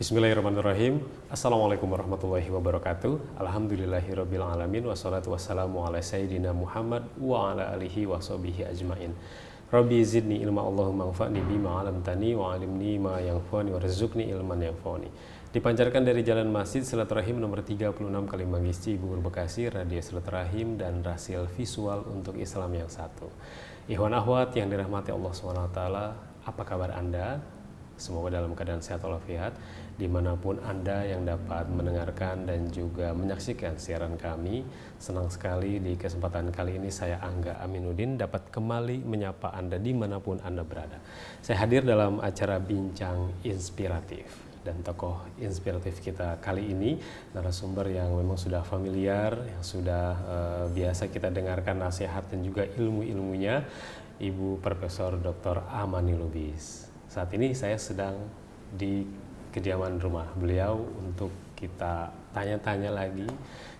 Bismillahirrahmanirrahim. Assalamualaikum warahmatullahi wabarakatuh. Alhamdulillahirabbil alamin wassalatu wassalamu ala sayyidina Muhammad wa ala alihi wa sahbihi ajmain. Rabbi zidni ilma Allahumma anfa'ni bima 'allamtani wa 'allimni ma yanfa'uni warzuqni ilman yanfa'uni. Dipancarkan dari Jalan Masjid Silaturahim nomor 36 Kalimanggis Cibubur Bekasi, Radio Silaturahim dan Rasil Visual untuk Islam yang satu. Ikhwan akhwat yang dirahmati Allah SWT, apa kabar Anda? Semoga dalam keadaan sehat walafiat dimanapun Anda yang dapat mendengarkan dan juga menyaksikan siaran kami. Senang sekali di kesempatan kali ini saya Angga Aminuddin dapat kembali menyapa Anda dimanapun Anda berada. Saya hadir dalam acara Bincang Inspiratif, dan tokoh inspiratif kita kali ini narasumber yang memang sudah familiar, yang sudah biasa kita dengarkan nasihat dan juga ilmu-ilmunya, Ibu Profesor Dr. Amani Lubis. Saat ini saya sedang di kediaman rumah beliau untuk kita tanya-tanya lagi,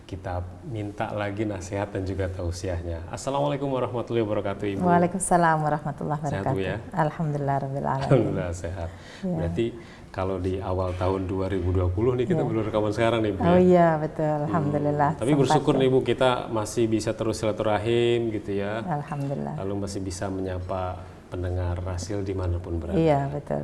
kita minta lagi nasihat dan juga tausiahnya. Assalamualaikum warahmatullahi wabarakatuh, Ibu. Waalaikumsalam warahmatullahi wabarakatuh. Sehat, Bu, ya? Alhamdulillah rabbil alamin. Alhamdulillah sehat. Ya. Berarti kalau di awal tahun 2020 nih kita belum rekaman sekarang nih, Bu. Oh iya, betul. Alhamdulillah. Tapi bersyukur nih, Bu, kita masih bisa terus silaturahim gitu ya. Alhamdulillah. Lalu masih bisa menyapa pendengar Rasil dimanapun berada. Iya, betul.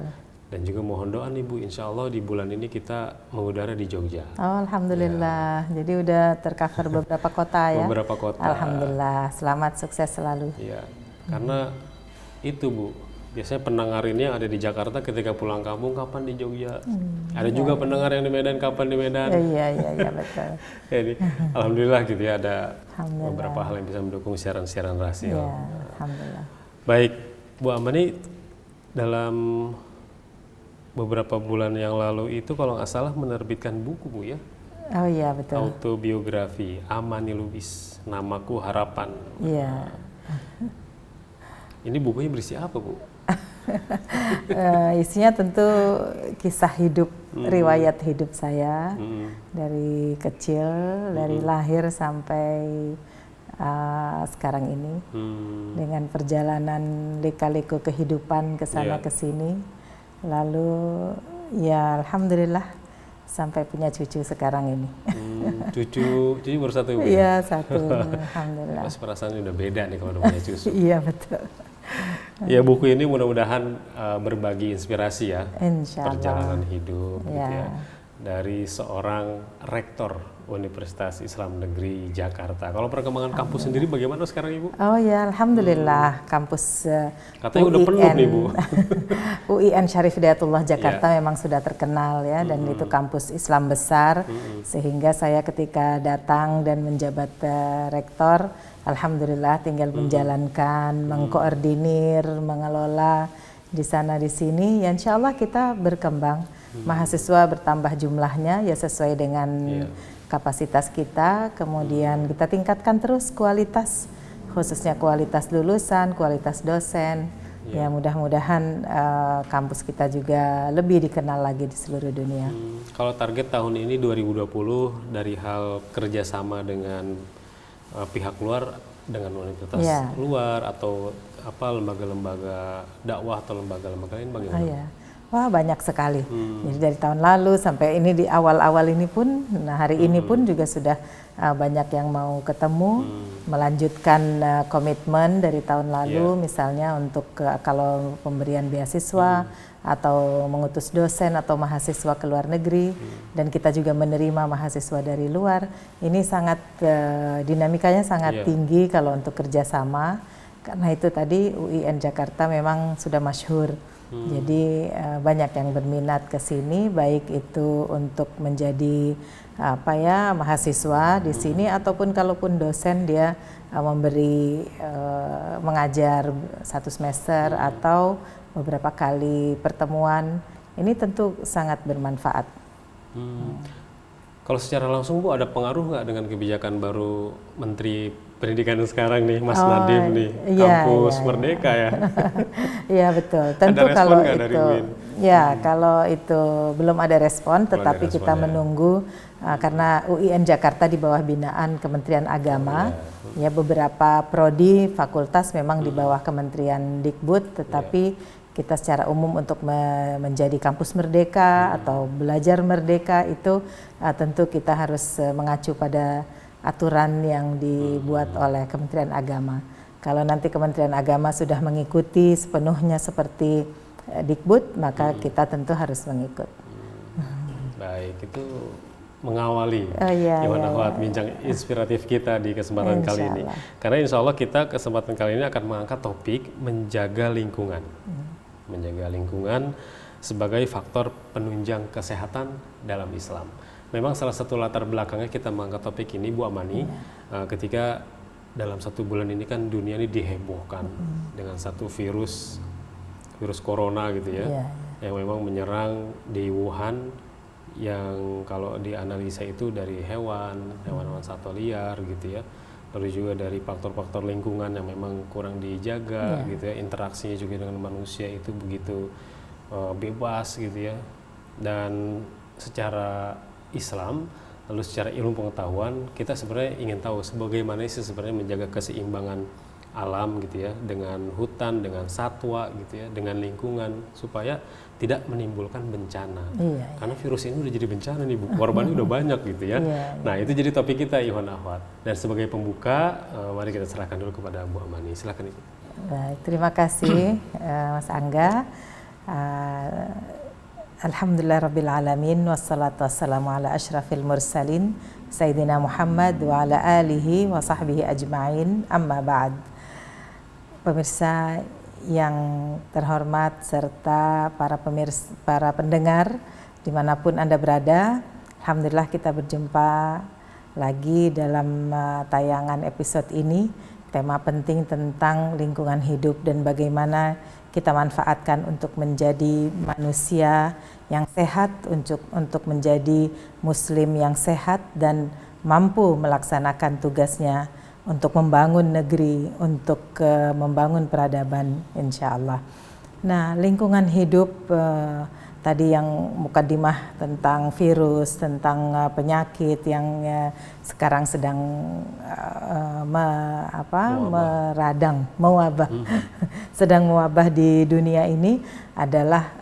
Dan juga mohon doa nih, Bu, insya Allah di bulan ini kita mengudara di Jogja. Oh, alhamdulillah. Ya. Jadi udah tercover beberapa kota ya. Beberapa kota. Alhamdulillah. Selamat, sukses selalu. Iya. Karena itu, Bu, biasanya pendengar ini yang ada di Jakarta ketika pulang kampung kapan di Jogja. Ada juga pendengar yang di Medan kapan di Medan. Iya, betul. Jadi alhamdulillah gitu ya, ada beberapa hal yang bisa mendukung siaran-siaran Rasil. Iya, alhamdulillah. Baik, Bu Amani, dalam beberapa bulan yang lalu itu kalau nggak salah menerbitkan buku, Bu, ya? Oh iya, betul. Autobiografi Amani Lubis, Namaku Harapan. Iya. Ini bukunya berisi apa, Bu? Isinya tentu kisah hidup, riwayat hidup saya dari kecil, dari lahir sampai sekarang ini, dengan perjalanan lika-liku kehidupan kesana kesini, lalu ya alhamdulillah sampai punya cucu sekarang ini. Cucu baru satu, Bu? Iya, satu. Alhamdulillah. Pas perasaannya udah beda nih kalau udah punya cucu. Iya, betul. Ya, buku ini mudah-mudahan berbagi inspirasi ya, Insya Allah. Perjalanan hidup gitu ya, Ya. dari seorang rektor Universitas Islam Negeri Jakarta. Kalau perkembangan kampus sendiri bagaimana sekarang, Ibu? Oh ya, alhamdulillah kampus katanya udah penuh nih, Bu. UIN Syarif Hidayatullah Jakarta memang sudah terkenal ya, dan itu kampus Islam besar, sehingga saya ketika datang dan menjabat rektor, alhamdulillah tinggal menjalankan, mengkoordinir, mengelola di sana di sini. Ya, insya Allah kita berkembang, mahasiswa bertambah jumlahnya ya sesuai dengan kapasitas kita, kemudian kita tingkatkan terus kualitas, khususnya kualitas lulusan, kualitas dosen. Ya, mudah-mudahan kampus kita juga lebih dikenal lagi di seluruh dunia. Kalau target tahun ini 2020 dari hal kerjasama dengan pihak luar, dengan universitas luar atau apa, lembaga-lembaga dakwah atau lembaga-lembaga lain bagaimana? Wah, banyak sekali. Jadi dari tahun lalu sampai ini di awal-awal ini pun, nah hari ini pun juga sudah banyak yang mau ketemu, melanjutkan komitmen dari tahun lalu, misalnya untuk kalau pemberian beasiswa atau mengutus dosen atau mahasiswa ke luar negeri, dan kita juga menerima mahasiswa dari luar. Ini sangat dinamikanya sangat tinggi kalau untuk kerjasama, karena itu tadi UIN Jakarta memang sudah masyhur. Jadi banyak yang berminat ke sini, baik itu untuk menjadi mahasiswa di sini ataupun kalaupun dosen dia memberi mengajar satu semester atau beberapa kali pertemuan. Ini tentu sangat bermanfaat. Kalau secara langsung, Bu, ada pengaruh nggak dengan kebijakan baru Menteri Pendidikan sekarang nih, Mas Nadiem nih, kampus Merdeka ya? Iya, betul. Tentu kalau itu, kalau itu belum ada respon, tetapi kita menunggu karena UIN Jakarta di bawah binaan Kementerian Agama, ya beberapa prodi fakultas memang di bawah Kementerian Dikbud, tetapi kita secara umum untuk menjadi kampus merdeka atau belajar merdeka itu tentu kita harus mengacu pada aturan yang dibuat oleh Kementerian Agama. Kalau nanti Kementerian Agama sudah mengikuti sepenuhnya seperti Dikbud, maka kita tentu harus mengikut. Baik, itu mengawali Iwan bincang inspiratif kita di kesempatan kali ini. Karena insya Allah kita kesempatan kali ini akan mengangkat topik menjaga lingkungan. Menjaga lingkungan sebagai faktor penunjang kesehatan dalam Islam. Memang salah satu latar belakangnya kita mengangkat topik ini, Bu Amani, ketika dalam 1 bulan ini kan dunia ini dihebohkan dengan satu virus corona gitu ya, yang memang menyerang di Wuhan, yang kalau dianalisa itu dari hewan-hewan satwa liar gitu ya, lalu juga dari faktor-faktor lingkungan yang memang kurang dijaga gitu ya, interaksinya juga dengan manusia itu begitu bebas gitu ya. Dan secara Islam, lalu secara ilmu pengetahuan, kita sebenarnya ingin tahu bagaimana sih sebenarnya menjaga keseimbangan alam gitu ya, dengan hutan, dengan satwa gitu ya, dengan lingkungan, supaya tidak menimbulkan bencana. Karena virus ini udah jadi bencana nih Bu, korbannya udah banyak gitu ya. Nah itu jadi topik kita Ikhwan Akhwat. Dan sebagai pembuka, mari kita serahkan dulu kepada Bu Amani. Silakan Ibu. Baik, terima kasih Mas Angga. Alhamdulillah Rabbil Alamin, wassalatu wassalamu ala ashrafil mursalin, Sayyidina Muhammad wa ala alihi wa sahbihi ajma'in, amma ba'd. Pemirsa yang terhormat serta para pendengar dimanapun Anda berada, alhamdulillah kita berjumpa lagi dalam tayangan episode ini. Tema penting tentang lingkungan hidup dan bagaimana kita manfaatkan untuk menjadi manusia yang sehat, untuk menjadi muslim yang sehat dan mampu melaksanakan tugasnya untuk membangun negeri, untuk membangun peradaban, insya Allah. Nah, lingkungan hidup tadi yang mukadimah tentang virus, tentang penyakit yang sekarang sedang mewabah, sedang mewabah di dunia ini adalah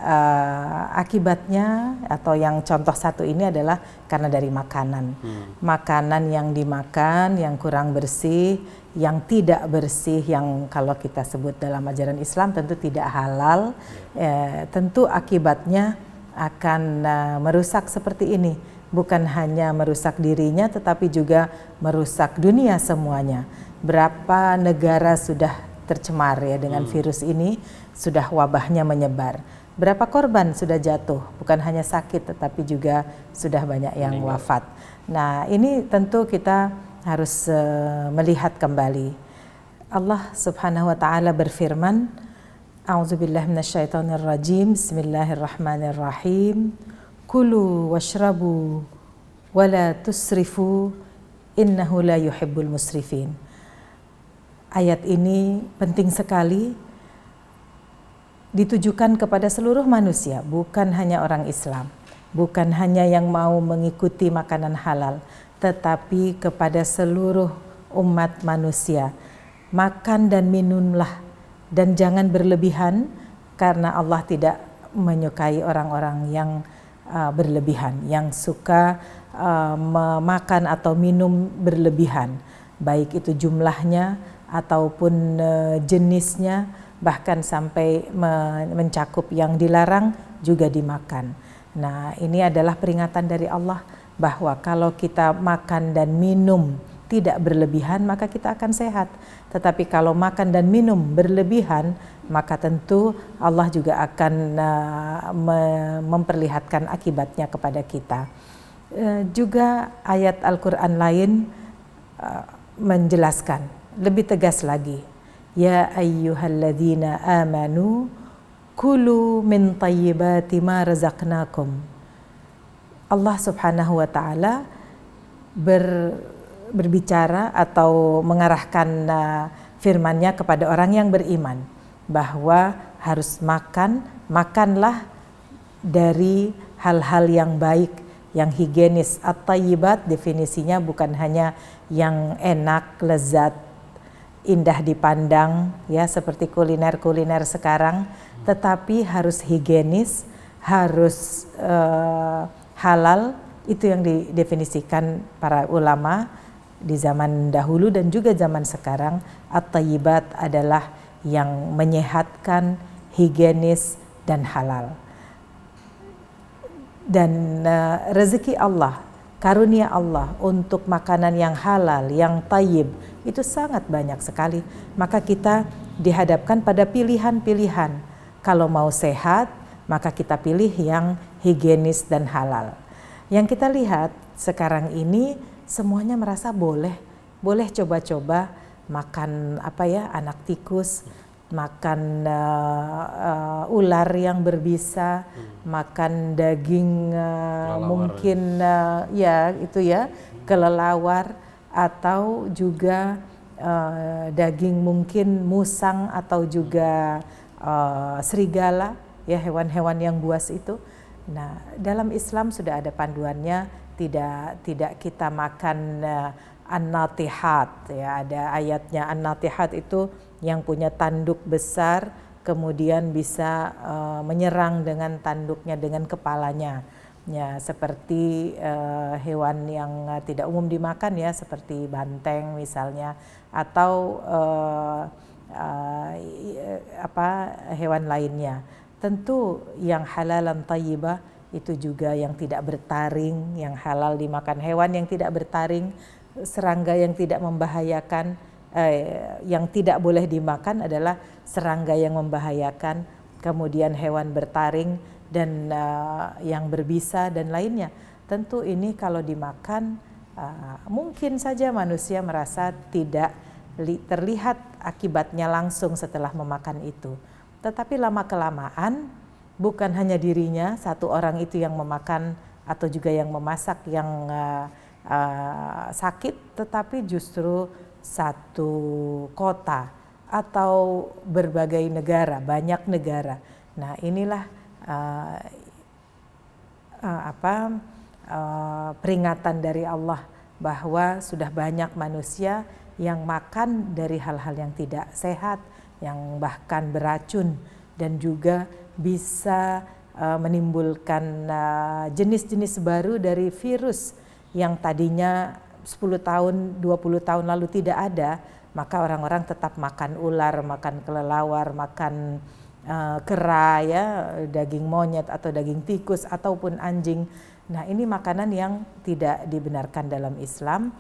akibatnya, atau yang contoh satu ini adalah karena dari makanan. Makanan yang dimakan yang kurang bersih, yang tidak bersih, yang kalau kita sebut dalam ajaran Islam tentu tidak halal, tentu akibatnya akan merusak seperti ini. Bukan hanya merusak dirinya tetapi juga merusak dunia semuanya. Berapa negara sudah tercemar ya dengan virus ini, sudah wabahnya menyebar. Berapa korban sudah jatuh, bukan hanya sakit tetapi juga sudah banyak yang wafat. Nah, ini tentu kita harus melihat kembali. Allah Subhanahu wa taala berfirman, A'udzubillahi minasyaitonirrajim. Bismillahirrahmanirrahim. Kulu washrabu wala tusrifu innahu la yuhibbul musrifin. Ayat ini penting sekali, ditujukan kepada seluruh manusia, bukan hanya orang Islam, bukan hanya yang mau mengikuti makanan halal, tetapi kepada seluruh umat manusia. Makan dan minumlah, dan jangan berlebihan, karena Allah tidak menyukai orang-orang yang berlebihan, yang suka memakan atau minum berlebihan, baik itu jumlahnya ataupun jenisnya, bahkan sampai mencakup yang dilarang juga dimakan. Nah, ini adalah peringatan dari Allah bahwa kalau kita makan dan minum tidak berlebihan, maka kita akan sehat. Tetapi kalau makan dan minum berlebihan, maka tentu Allah juga akan memperlihatkan akibatnya kepada kita. Juga ayat Al-Quran lain menjelaskan lebih tegas lagi. Ya ayyuhalladzina amanu kulu min tayyibati ma razaqnakum. Allah Subhanahu wa taala berbicara atau mengarahkan firman-Nya kepada orang yang beriman bahwa harus makanlah dari hal-hal yang baik, yang higienis. At-thayyibat definisinya bukan hanya yang enak, lezat, indah dipandang ya seperti kuliner-kuliner sekarang, tetapi harus higienis, harus halal. Itu yang didefinisikan para ulama di zaman dahulu dan juga zaman sekarang. At-thayyibat adalah yang menyehatkan, higienis dan halal. Dan rezeki Allah, karunia Allah untuk makanan yang halal, yang thayyib itu sangat banyak sekali. Maka kita dihadapkan pada pilihan-pilihan. Kalau mau sehat, maka kita pilih yang higienis dan halal. Yang kita lihat sekarang ini semuanya merasa boleh coba-coba makan anak tikus, makan ular yang berbisa, makan daging mungkin kelelawar, atau juga daging mungkin musang atau juga serigala, ya hewan-hewan yang buas itu. Nah, dalam Islam sudah ada panduannya, tidak kita makan an-natihat, ya ada ayatnya. An-natihat itu yang punya tanduk besar kemudian bisa menyerang dengan tanduknya, dengan kepalanya. Ya, seperti hewan yang tidak umum dimakan ya, seperti banteng misalnya, atau hewan lainnya. Tentu yang halalan thayyibah itu juga yang tidak bertaring, yang halal dimakan. Hewan yang tidak bertaring, serangga yang tidak membahayakan, yang tidak boleh dimakan adalah serangga yang membahayakan, kemudian hewan bertaring dan yang berbisa dan lainnya. Tentu ini kalau dimakan mungkin saja manusia merasa tidak terlihat akibatnya langsung setelah memakan itu. Tetapi lama-kelamaan bukan hanya dirinya, satu orang itu yang memakan atau juga yang memasak yang sakit, tetapi justru satu kota atau berbagai negara, banyak negara. Nah, inilah peringatan dari Allah bahwa sudah banyak manusia yang makan dari hal-hal yang tidak sehat, yang bahkan beracun, dan juga bisa menimbulkan jenis-jenis baru dari virus yang tadinya 10 tahun, 20 tahun lalu tidak ada. Maka orang-orang tetap makan ular, makan kelelawar, makan kera, ya, daging monyet atau daging tikus ataupun anjing. Nah, ini makanan yang tidak dibenarkan dalam Islam.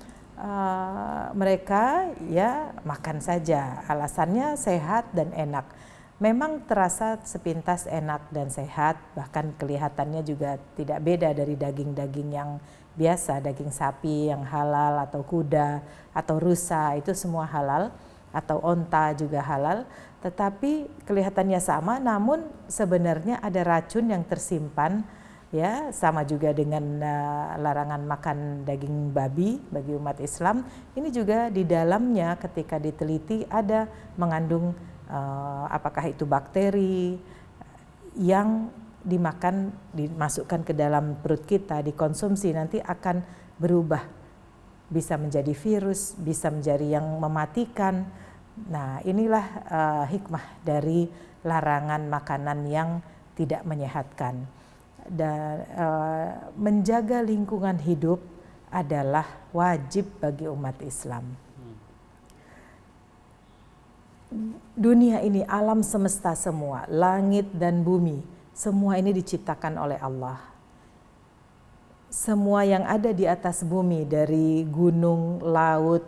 Mereka ya makan saja, alasannya sehat dan enak. Memang terasa sepintas enak dan sehat, bahkan kelihatannya juga tidak beda dari daging-daging yang biasa, daging sapi yang halal atau kuda atau rusa, itu semua halal, atau onta juga halal. Tetapi kelihatannya sama, namun sebenarnya ada racun yang tersimpan. Ya, sama juga dengan larangan makan daging babi bagi umat Islam. Ini juga di dalamnya ketika diteliti ada mengandung apakah itu bakteri yang dimakan, dimasukkan ke dalam perut kita, dikonsumsi, nanti akan berubah. Bisa menjadi virus, bisa menjadi yang mematikan. Nah, inilah hikmah dari larangan makanan yang tidak menyehatkan. Dan menjaga lingkungan hidup adalah wajib bagi umat Islam. Dunia ini, alam semesta semua, langit dan bumi, semua ini diciptakan oleh Allah. Semua yang ada di atas bumi, dari gunung, laut,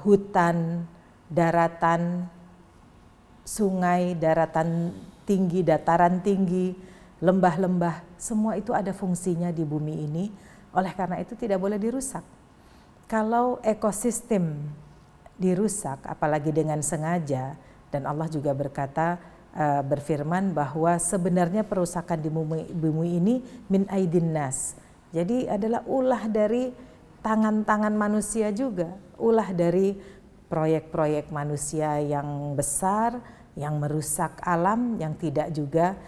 hutan, daratan, sungai, daratan tinggi, dataran tinggi, lembah-lembah, semua itu ada fungsinya di bumi ini. Oleh karena itu tidak boleh dirusak. Kalau ekosistem dirusak, apalagi dengan sengaja, dan Allah juga berfirman bahwa sebenarnya perusakan di bumi ini min aidin nas. Jadi adalah ulah dari tangan-tangan manusia juga, ulah dari proyek-proyek manusia yang besar, yang merusak alam, yang tidak juga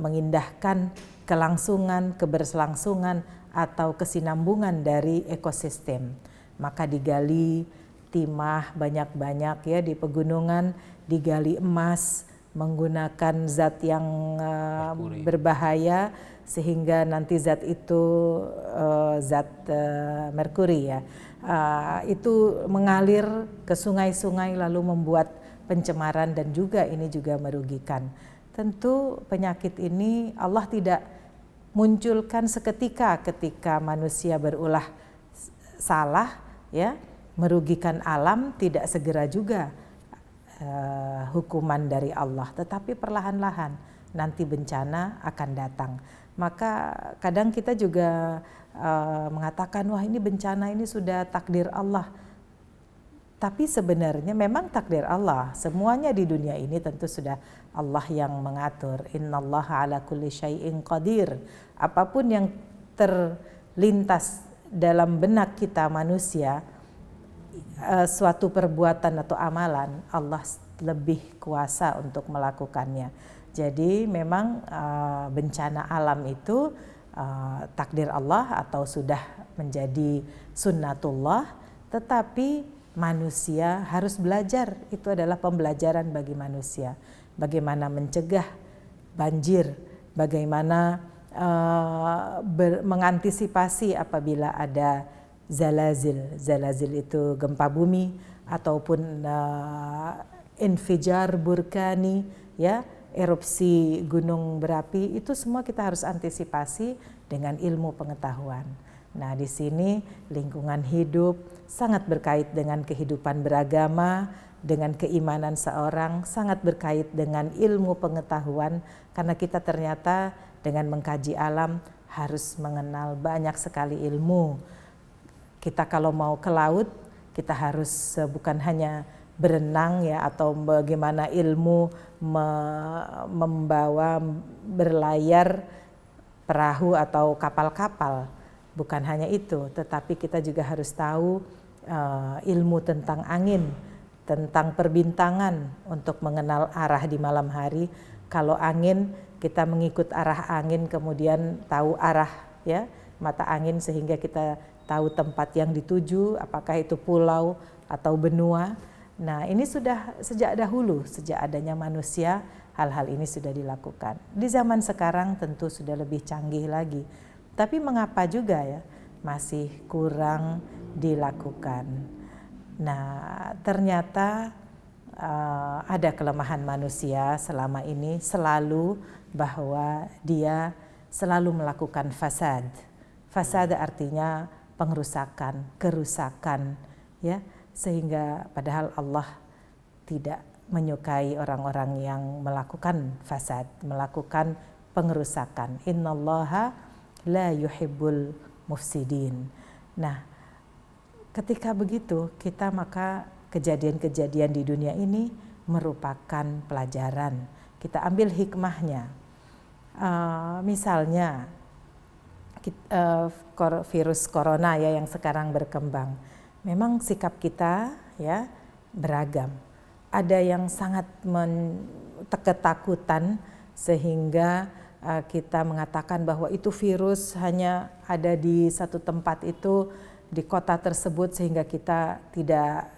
mengindahkan kelangsungan, keberlangsungan atau kesinambungan dari ekosistem. Maka digali timah banyak-banyak ya di pegunungan, digali emas menggunakan zat yang berbahaya sehingga nanti zat itu zat merkuri ya, itu mengalir ke sungai-sungai lalu membuat pencemaran dan juga ini juga merugikan. Tentu penyakit ini Allah tidak munculkan seketika ketika manusia berulah salah ya, merugikan alam, tidak segera juga hukuman dari Allah, tetapi perlahan-lahan nanti bencana akan datang. Maka kadang kita juga mengatakan wah ini bencana ini sudah takdir Allah. Tapi sebenarnya memang takdir Allah. Semuanya di dunia ini tentu sudah Allah yang mengatur. Innallaha ala kulli syai'in qadir. Apapun yang terlintas dalam benak kita manusia, suatu perbuatan atau amalan, Allah lebih kuasa untuk melakukannya. Jadi memang bencana alam itu takdir Allah atau sudah menjadi sunnatullah, tetapi manusia harus belajar. Itu adalah pembelajaran bagi manusia. Bagaimana mencegah banjir, bagaimana mengantisipasi apabila ada zalazil. Zalazil itu gempa bumi ataupun infijar burkani ya, erupsi gunung berapi, itu semua kita harus antisipasi dengan ilmu pengetahuan. Nah, di sini lingkungan hidup sangat berkait dengan kehidupan beragama, dengan keimanan seorang, sangat berkait dengan ilmu pengetahuan, karena kita ternyata dengan mengkaji alam harus mengenal banyak sekali ilmu. Kita kalau mau ke laut, kita harus bukan hanya berenang ya, atau bagaimana ilmu membawa berlayar perahu atau kapal-kapal. Bukan hanya itu, tetapi kita juga harus tahu ilmu tentang angin, tentang perbintangan untuk mengenal arah di malam hari. Kalau angin, kita mengikut arah angin, kemudian tahu arah ya mata angin sehingga kita tahu tempat yang dituju, apakah itu pulau atau benua. Nah, ini sudah sejak dahulu, sejak adanya manusia, hal-hal ini sudah dilakukan. Di zaman sekarang tentu sudah lebih canggih lagi. Tapi mengapa juga ya masih kurang dilakukan? Nah, ternyata ada kelemahan manusia selama ini selalu bahwa dia selalu melakukan fasad. Fasad artinya pengerusakan, kerusakan, ya, sehingga padahal Allah tidak menyukai orang-orang yang melakukan fasad, melakukan pengerusakan. Innallaha la yuhibbul mufsidin. Nah, ketika begitu kita maka kejadian-kejadian di dunia ini merupakan pelajaran. Kita ambil hikmahnya. Misalnya virus corona ya yang sekarang berkembang. Memang sikap kita ya beragam. Ada yang sangat ketakutan sehingga kita mengatakan bahwa itu virus hanya ada di satu tempat itu, di kota tersebut, sehingga kita tidak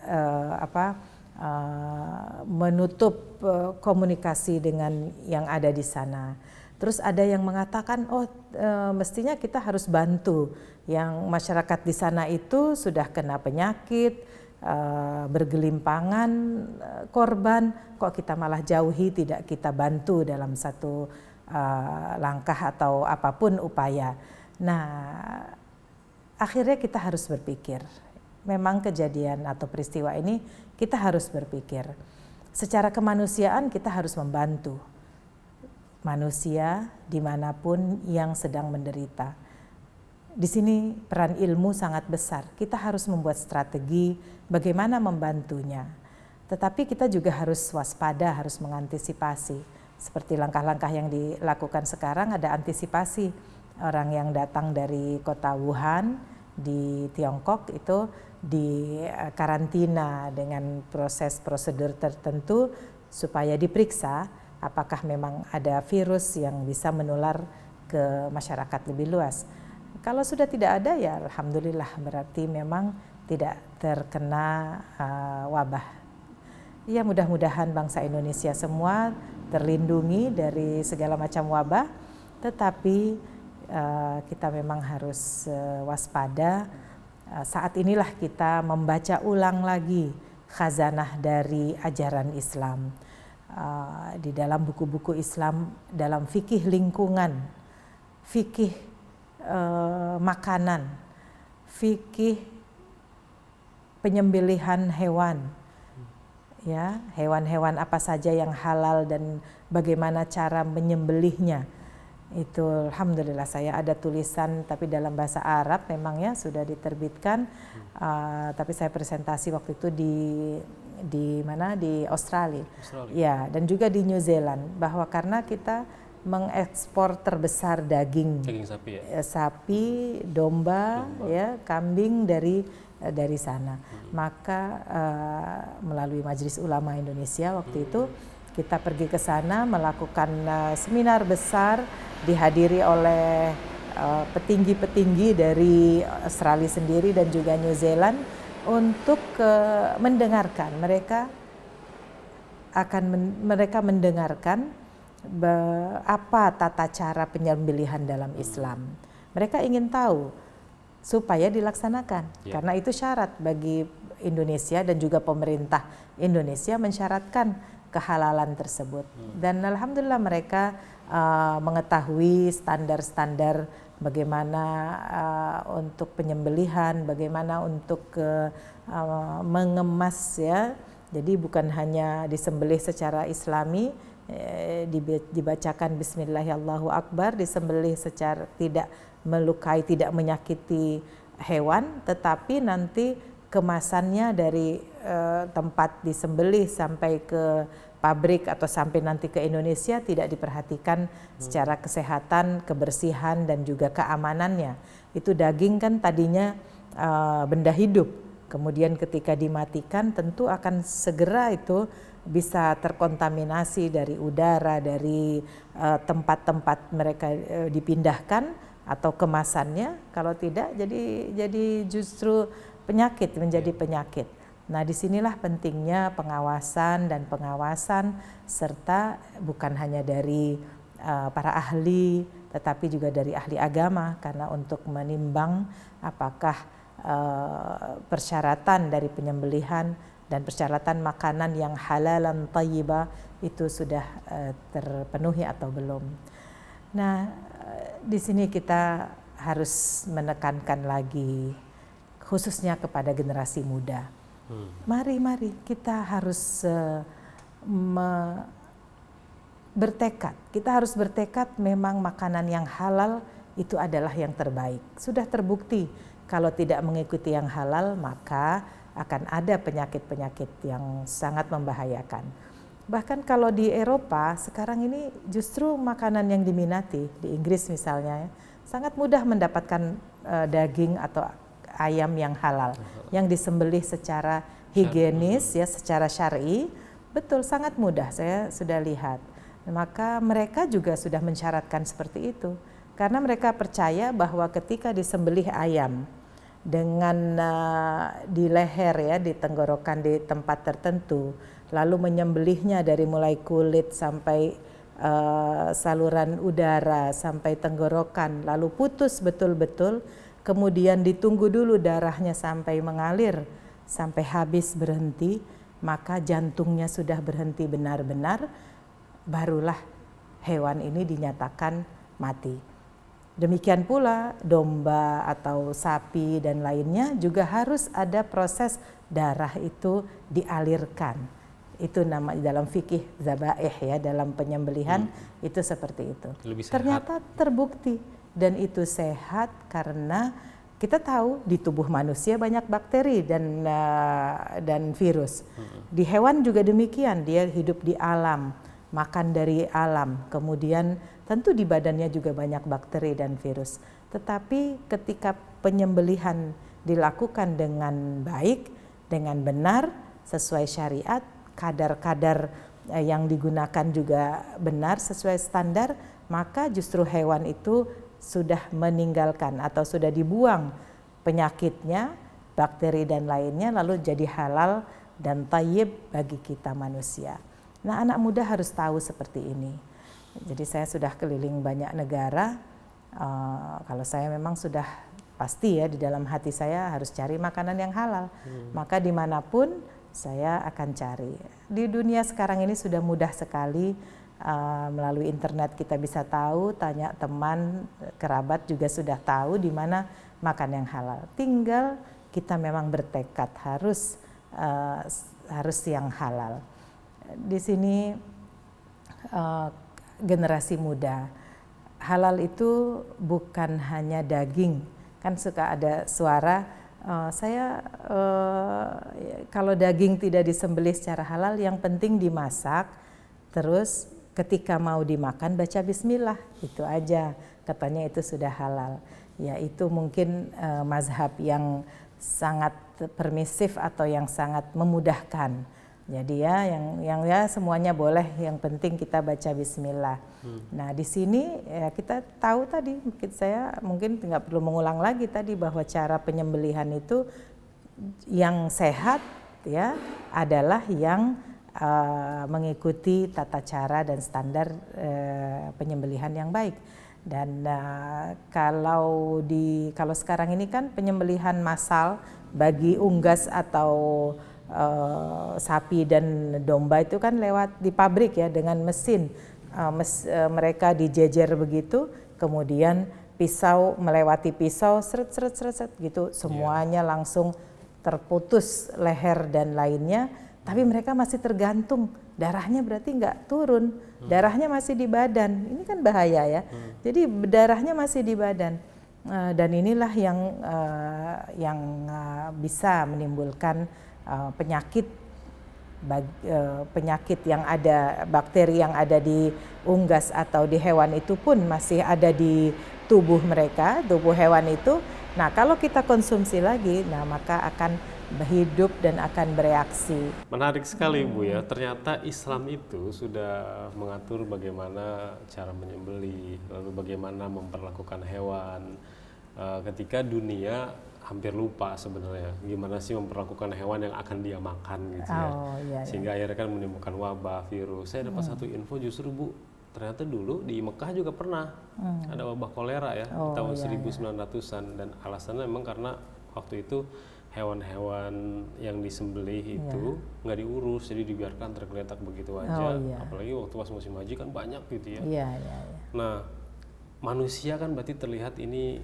menutup komunikasi dengan yang ada di sana. Terus ada yang mengatakan mestinya kita harus bantu yang masyarakat di sana itu sudah kena penyakit, bergelimpangan korban, kok kita malah jauhi, tidak kita bantu dalam satu langkah atau apapun upaya. Nah, akhirnya kita harus berpikir, memang kejadian atau peristiwa ini kita harus berpikir. Secara kemanusiaan kita harus membantu manusia dimanapun yang sedang menderita. Di sini peran ilmu sangat besar. Kita harus membuat strategi bagaimana membantunya. Tetapi kita juga harus waspada, harus mengantisipasi. Seperti langkah-langkah yang dilakukan sekarang, ada antisipasi. Orang yang datang dari kota Wuhan di Tiongkok itu di karantina dengan proses prosedur tertentu supaya diperiksa apakah memang ada virus yang bisa menular ke masyarakat lebih luas. Kalau sudah tidak ada ya alhamdulillah, berarti memang tidak terkena wabah. Ya mudah-mudahan bangsa Indonesia semua terlindungi dari segala macam wabah, tetapi kita memang harus waspada. Saat inilah kita membaca ulang lagi khazanah dari ajaran Islam. Di dalam buku-buku Islam, dalam fikih lingkungan, fikih makanan, fikih penyembelihan hewan, ya, hewan-hewan apa saja yang halal dan bagaimana cara menyembelihnya. Itu alhamdulillah saya ada tulisan tapi dalam bahasa Arab memang ya sudah diterbitkan, tapi saya presentasi waktu itu di mana, di Australia. Ya, dan juga di New Zealand, bahwa karena kita mengekspor terbesar daging sapi, ya? Sapi, domba, ya, kambing dari sana. Maka melalui Majelis Ulama Indonesia waktu itu kita pergi ke sana melakukan seminar besar, dihadiri oleh petinggi-petinggi dari Australia sendiri dan juga New Zealand untuk mendengarkan. Mereka mendengarkan apa tata cara penyembelihan dalam Islam. Mereka ingin tahu supaya dilaksanakan, karena itu syarat bagi Indonesia dan juga pemerintah Indonesia mensyaratkan kehalalan tersebut. Dan alhamdulillah mereka mengetahui standar-standar bagaimana untuk penyembelihan, bagaimana untuk mengemas, ya. Jadi bukan hanya disembelih secara Islami, dibacakan Bismillahirrahmanirrahim, disembelih secara tidak melukai, tidak menyakiti hewan, tetapi nanti kemasannya dari tempat disembelih sampai ke pabrik atau sampai nanti ke Indonesia tidak diperhatikan secara kesehatan, kebersihan dan juga keamanannya. Itu daging kan tadinya benda hidup, kemudian ketika dimatikan tentu akan segera itu bisa terkontaminasi dari udara, dari tempat-tempat mereka dipindahkan atau kemasannya. Kalau tidak jadi justru penyakit, menjadi penyakit. Nah, disinilah pentingnya pengawasan serta bukan hanya dari para ahli, tetapi juga dari ahli agama, karena untuk menimbang apakah persyaratan dari penyembelihan dan persyaratan makanan yang halalan thayyibah itu sudah terpenuhi atau belum. Nah, di sini kita harus menekankan lagi, khususnya kepada generasi muda. Mari kita harus bertekad. Kita harus bertekad memang makanan yang halal itu adalah yang terbaik. Sudah terbukti kalau tidak mengikuti yang halal maka akan ada penyakit-penyakit yang sangat membahayakan. Bahkan kalau di Eropa sekarang ini justru makanan yang diminati, di Inggris misalnya, sangat mudah mendapatkan daging atau ayam yang halal, yang disembelih secara higienis, ya, secara syar'i, betul, sangat mudah, saya sudah lihat. Maka mereka juga sudah mensyaratkan seperti itu, karena mereka percaya bahwa ketika disembelih ayam dengan di leher, ya, di tenggorokan di tempat tertentu, lalu menyembelihnya dari mulai kulit sampai saluran udara sampai tenggorokan, lalu putus betul-betul. Kemudian ditunggu dulu darahnya sampai mengalir, sampai habis berhenti, maka jantungnya sudah berhenti benar-benar, barulah hewan ini dinyatakan mati. Demikian pula domba atau sapi dan lainnya juga harus ada proses darah itu dialirkan. Itu nama dalam fikih zabaih, ya, dalam penyembelihan itu seperti itu. Ternyata terbukti. Dan itu sehat karena kita tahu di tubuh manusia banyak bakteri dan virus. Di hewan juga demikian, dia hidup di alam, makan dari alam. Kemudian tentu di badannya juga banyak bakteri dan virus. Tetapi ketika penyembelihan dilakukan dengan baik, dengan benar, sesuai syariat, kadar-kadar yang digunakan juga benar sesuai standar, maka justru hewan itu sudah meninggalkan atau sudah dibuang penyakitnya, bakteri dan lainnya, lalu jadi halal dan thayyib bagi kita manusia. Nah, anak muda harus tahu seperti ini. Jadi saya sudah keliling banyak negara. Kalau saya memang sudah pasti ya, di dalam hati saya harus cari makanan yang halal. Maka dimanapun saya akan cari. Di dunia sekarang ini sudah mudah sekali, melalui internet kita bisa tahu, tanya teman, kerabat juga sudah tahu di mana makan yang halal. Tinggal kita memang bertekad harus yang halal. Di sini generasi muda, halal itu bukan hanya daging. Kan suka ada suara, kalau daging tidak disembelih secara halal, yang penting dimasak, terus ketika mau dimakan baca bismillah, itu aja, katanya itu sudah halal. Ya, itu mungkin mazhab yang sangat permisif atau yang sangat memudahkan. Jadi ya, yang ya semuanya boleh, yang penting kita baca bismillah. Nah, di sini ya kita tahu tadi, saya mungkin nggak perlu mengulang lagi tadi bahwa cara penyembelihan itu yang sehat ya adalah yang mengikuti tata cara dan standar penyembelihan yang baik. Dan kalau sekarang ini kan penyembelihan massal bagi unggas atau sapi dan domba itu kan lewat di pabrik ya, dengan mesin. Mereka dijejer begitu, kemudian pisau melewati pisau, seret gitu, semuanya langsung terputus leher dan lainnya. Tapi mereka masih tergantung, darahnya berarti nggak turun, darahnya masih di badan. Ini kan bahaya ya. Jadi darahnya masih di badan. Dan inilah yang bisa menimbulkan penyakit yang ada, bakteri yang ada di unggas atau di hewan itu pun masih ada di tubuh mereka, tubuh hewan itu. Nah, kalau kita konsumsi lagi, nah maka akan hidup dan akan bereaksi. Menarik sekali Bu ya, ternyata Islam itu sudah mengatur bagaimana cara menyembelih, lalu bagaimana memperlakukan hewan. Ketika dunia hampir lupa sebenarnya gimana sih memperlakukan hewan yang akan dia makan gitu ya. Iya, sehingga akhirnya kan menimbulkan wabah, virus. Saya dapat satu info justru Bu, ternyata dulu di Mekah juga pernah ada wabah kolera ya di tahun 1900-an, dan alasannya memang karena waktu itu hewan-hewan yang disembelih itu nggak diurus, jadi dibiarkan tergeletak begitu aja. Apalagi waktu pas musim haji kan banyak gitu ya. Nah, manusia kan berarti terlihat ini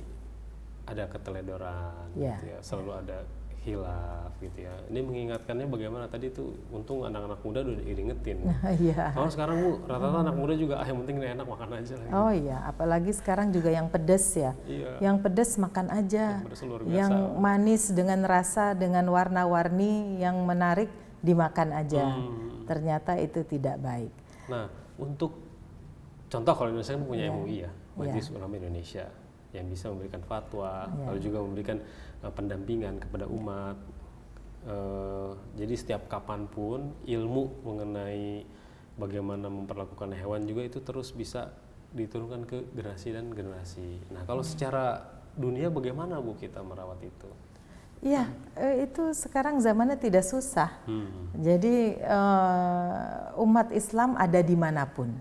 ada keteledoran gitu ya, selalu ada khilaf gitu ya. Ini mengingatkannya bagaimana tadi tuh, untung anak-anak muda udah diingetin. Kalau sekarang Bu, rata-rata anak muda juga yang penting enak makan aja lagi. Oh iya, apalagi sekarang juga yang pedes ya. Yang pedes makan aja. Yang manis dengan rasa, dengan warna-warni yang menarik dimakan aja. Ternyata itu tidak baik. Nah, untuk contoh kalau Indonesia kan punya MUI ya, Majelis Ulama Indonesia, yang bisa memberikan fatwa, lalu juga memberikan pendampingan kepada umat. Jadi setiap kapanpun ilmu mengenai bagaimana memperlakukan hewan juga itu terus bisa diturunkan ke generasi dan generasi. Nah, kalau secara dunia bagaimana Bu kita merawat itu? Iya, itu sekarang zamannya tidak susah. Jadi umat Islam ada dimanapun,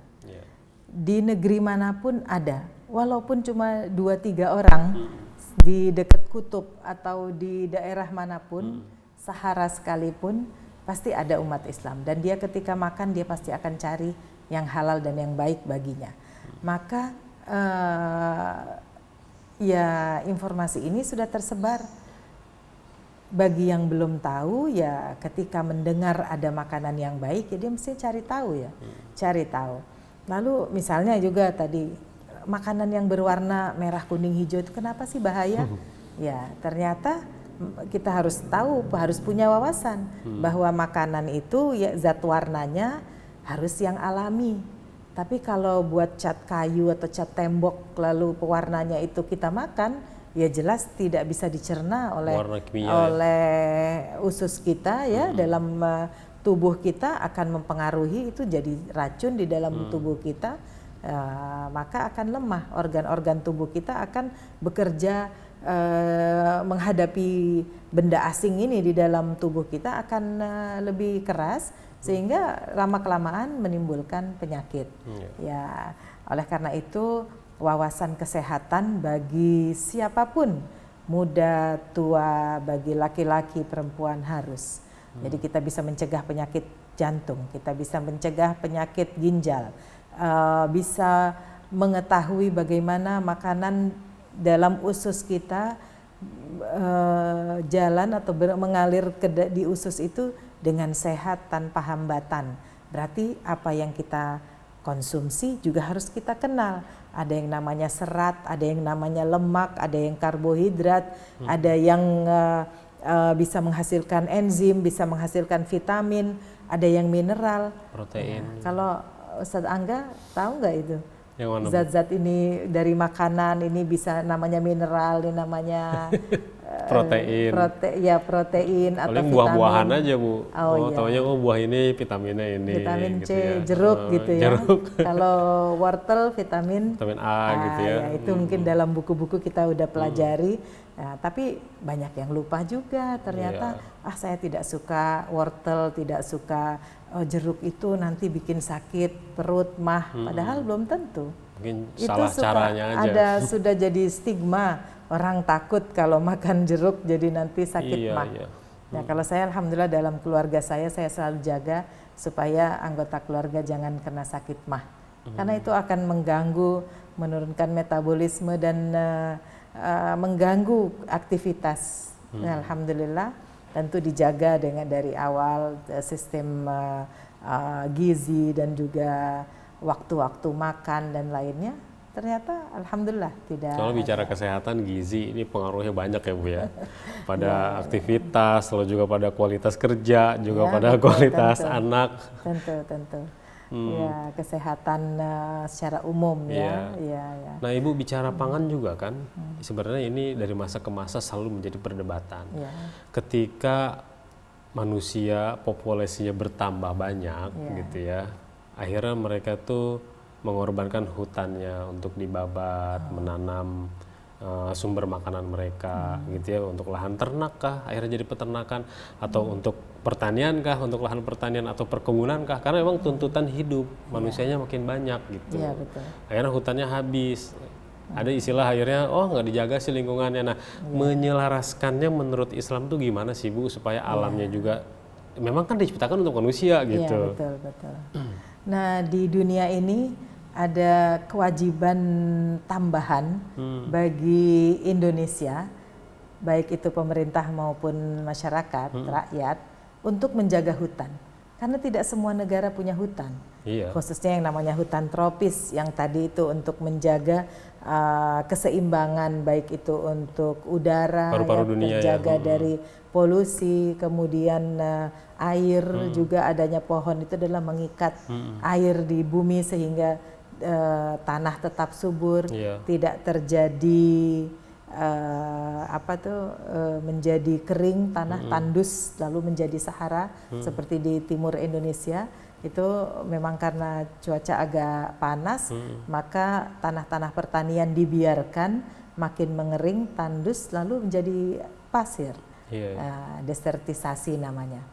di negeri manapun ada. Walaupun cuma 2-3 orang di dekat kutub atau di daerah manapun, Sahara sekalipun, pasti ada umat Islam. Dan dia ketika makan, dia pasti akan cari yang halal dan yang baik baginya. Maka ya informasi ini sudah tersebar. Bagi yang belum tahu, ya ketika mendengar ada makanan yang baik, ya dia mesti cari tahu ya, cari tahu. Lalu misalnya juga tadi, makanan yang berwarna merah, kuning, hijau itu kenapa sih bahaya? Ya, ternyata kita harus tahu, harus punya wawasan bahwa makanan itu ya zat warnanya harus yang alami. Tapi kalau buat cat kayu atau cat tembok lalu pewarnanya itu kita makan, ya jelas tidak bisa dicerna oleh usus kita ya, dalam tubuh kita akan mempengaruhi, itu jadi racun di dalam tubuh kita. maka akan lemah, organ-organ tubuh kita akan bekerja menghadapi benda asing ini di dalam tubuh kita akan lebih keras, sehingga lama-kelamaan menimbulkan penyakit. Ya, oleh karena itu wawasan kesehatan bagi siapapun, muda, tua, bagi laki-laki, perempuan harus. Jadi kita bisa mencegah penyakit jantung, kita bisa mencegah penyakit ginjal, bisa mengetahui bagaimana makanan dalam usus kita jalan atau mengalir di usus itu dengan sehat tanpa hambatan. Berarti apa yang kita konsumsi juga harus kita kenal. Ada yang namanya serat, ada yang namanya lemak, ada yang karbohidrat, ada yang bisa menghasilkan enzim, bisa menghasilkan vitamin, ada yang mineral, protein. Kalau Ustadz Angga tahu nggak itu? Zat-zat ini dari makanan ini bisa namanya mineral, ini namanya protein. Protein atau paling vitamin. Buah-buahan aja Bu. Iya. Taunya buah ini vitaminnya ini. Vitamin gitu C, ya. jeruk gitu ya. Jeruk. Kalau wortel vitamin A gitu ya. Itu mungkin dalam buku-buku kita udah pelajari. Nah, tapi banyak yang lupa juga ternyata. Saya tidak suka wortel, tidak suka jeruk itu nanti bikin sakit perut mah. Padahal belum tentu. Mungkin Itu salah caranya aja. Sudah jadi stigma, orang takut kalau makan jeruk jadi nanti sakit mah. Nah, kalau saya alhamdulillah dalam keluarga saya selalu jaga supaya anggota keluarga jangan kena sakit mah. Karena itu akan mengganggu, menurunkan metabolisme dan mengganggu aktivitas. Nah, alhamdulillah tentu dijaga dengan dari awal sistem gizi dan juga waktu-waktu makan dan lainnya. Ternyata alhamdulillah tidak. Kalau bicara kesehatan gizi ini pengaruhnya banyak ya Bu ya. Pada aktivitas, lalu juga pada kualitas kerja, juga pada kualitas anak. Tentu. Ya, kesehatan secara umum ya. Nah, Ibu bicara pangan juga kan. Sebenarnya ini dari masa ke masa selalu menjadi perdebatan. Ketika manusia populasinya bertambah banyak gitu ya. Akhirnya mereka tuh mengorbankan hutannya untuk dibabat, menanam sumber makanan mereka gitu ya, untuk lahan ternak kah akhirnya jadi peternakan, atau untuk pertanian kah, untuk lahan pertanian atau perkebunan kah, karena memang tuntutan hidup manusianya makin banyak gitu. Betul. Akhirnya hutannya habis. Ada istilah akhirnya nggak dijaga sih lingkungannya. Nah, menyelaraskannya menurut Islam tuh gimana sih Bu supaya alamnya juga memang kan diciptakan untuk manusia gitu. Betul. Nah, di dunia ini ada kewajiban tambahan bagi Indonesia, baik itu pemerintah maupun masyarakat, rakyat, untuk menjaga hutan. Karena tidak semua negara punya hutan. Khususnya yang namanya hutan tropis, yang tadi itu untuk menjaga keseimbangan, baik itu untuk udara, terjaga dari polusi, kemudian air, juga adanya pohon itu adalah mengikat air di bumi sehingga tanah tetap subur, tidak terjadi menjadi kering, tanah tandus lalu menjadi Sahara seperti di timur Indonesia. Itu memang karena cuaca agak panas, maka tanah-tanah pertanian dibiarkan makin mengering, tandus lalu menjadi pasir. Desertisasi namanya.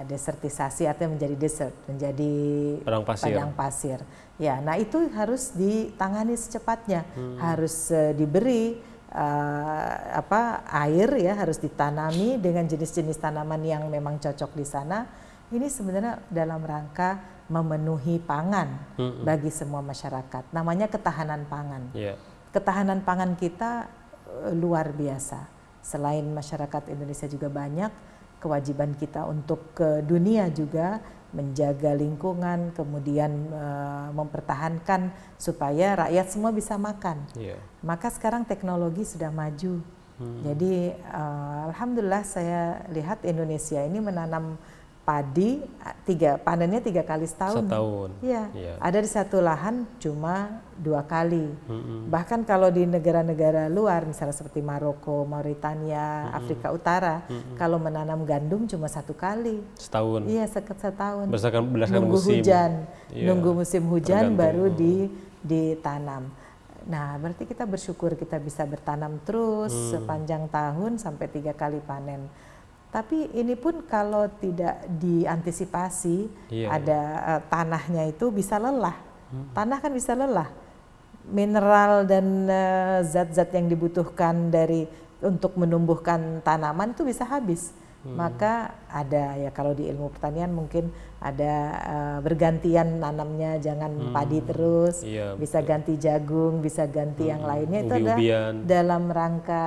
Desertisasi artinya menjadi desert, menjadi padang pasir. Nah itu harus ditangani secepatnya, harus diberi air ya, harus ditanami dengan jenis-jenis tanaman yang memang cocok di sana. Ini sebenarnya dalam rangka memenuhi pangan bagi semua masyarakat. Namanya ketahanan pangan. Ketahanan pangan kita luar biasa. Selain masyarakat Indonesia juga banyak, kewajiban kita untuk ke dunia juga menjaga lingkungan, kemudian mempertahankan supaya rakyat semua bisa makan. Maka sekarang teknologi sudah maju. Jadi alhamdulillah saya lihat Indonesia ini menanam padi panennya 3 kali setahun. Iya. Ada di satu lahan cuma 2 kali. Bahkan kalau di negara-negara luar, misalnya seperti Maroko, Mauritania, Afrika Utara, kalau menanam gandum cuma 1 kali. Setahun. Iya, setahun. Berdasarkan Nunggu musim. hujan, nunggu musim hujan baru Tergantung. ditanam. Nah, berarti kita bersyukur kita bisa bertanam terus sepanjang tahun sampai 3 kali panen. Tapi ini pun kalau tidak diantisipasi, ada tanahnya itu bisa lelah. Tanah kan bisa lelah. Mineral dan zat-zat yang dibutuhkan untuk menumbuhkan tanaman itu bisa habis. Maka ada ya, kalau di ilmu pertanian mungkin ada bergantian nanamnya, jangan padi terus, bisa ganti jagung, bisa ganti yang lainnya. Itu ada dalam rangka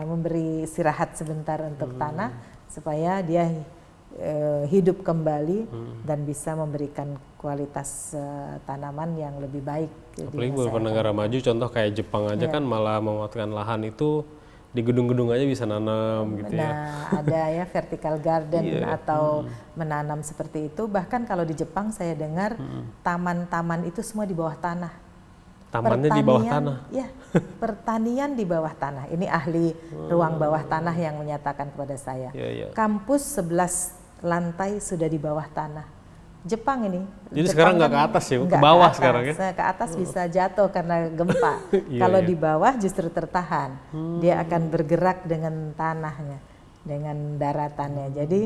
memberi istirahat sebentar untuk tanah supaya dia hidup kembali dan bisa memberikan kualitas tanaman yang lebih baik. Apalagi beberapa negara maju, contoh kayak Jepang aja kan malah memanfaatkan lahan itu di gedung-gedung aja bisa nanam gitu ya. Nah, ada ya vertical garden atau menanam seperti itu. Bahkan kalau di Jepang saya dengar taman-taman itu semua di bawah tanah. Tamannya di bawah tanah? Ya, pertanian di bawah tanah. Ini ahli ruang bawah tanah yang menyatakan kepada saya. Kampus 11 lantai sudah di bawah tanah. Jepang ini. Jadi sekarang nggak ke atas ya, ke bawah sekarang ya? Ke atas bisa jatuh karena gempa. Kalau di bawah justru tertahan. Dia akan bergerak dengan tanahnya, dengan daratannya. Jadi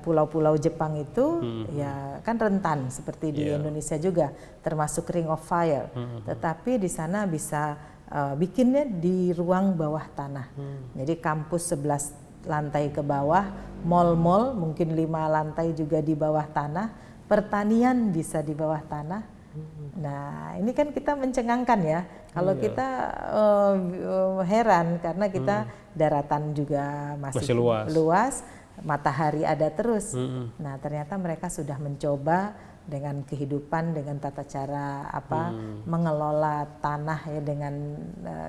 pulau-pulau Jepang itu ya kan rentan seperti di Indonesia juga, termasuk Ring of Fire. Tetapi di sana bisa bikinnya di ruang bawah tanah. Jadi kampus 11 lantai ke bawah, mall-mall mungkin 5 lantai juga di bawah tanah, pertanian bisa di bawah tanah. Nah, ini kan kita mencengangkan ya. Kalau kita heran karena kita daratan juga masih luas, matahari ada terus. Nah, ternyata mereka sudah mencoba dengan kehidupan, dengan tata cara mengelola tanah ya dengan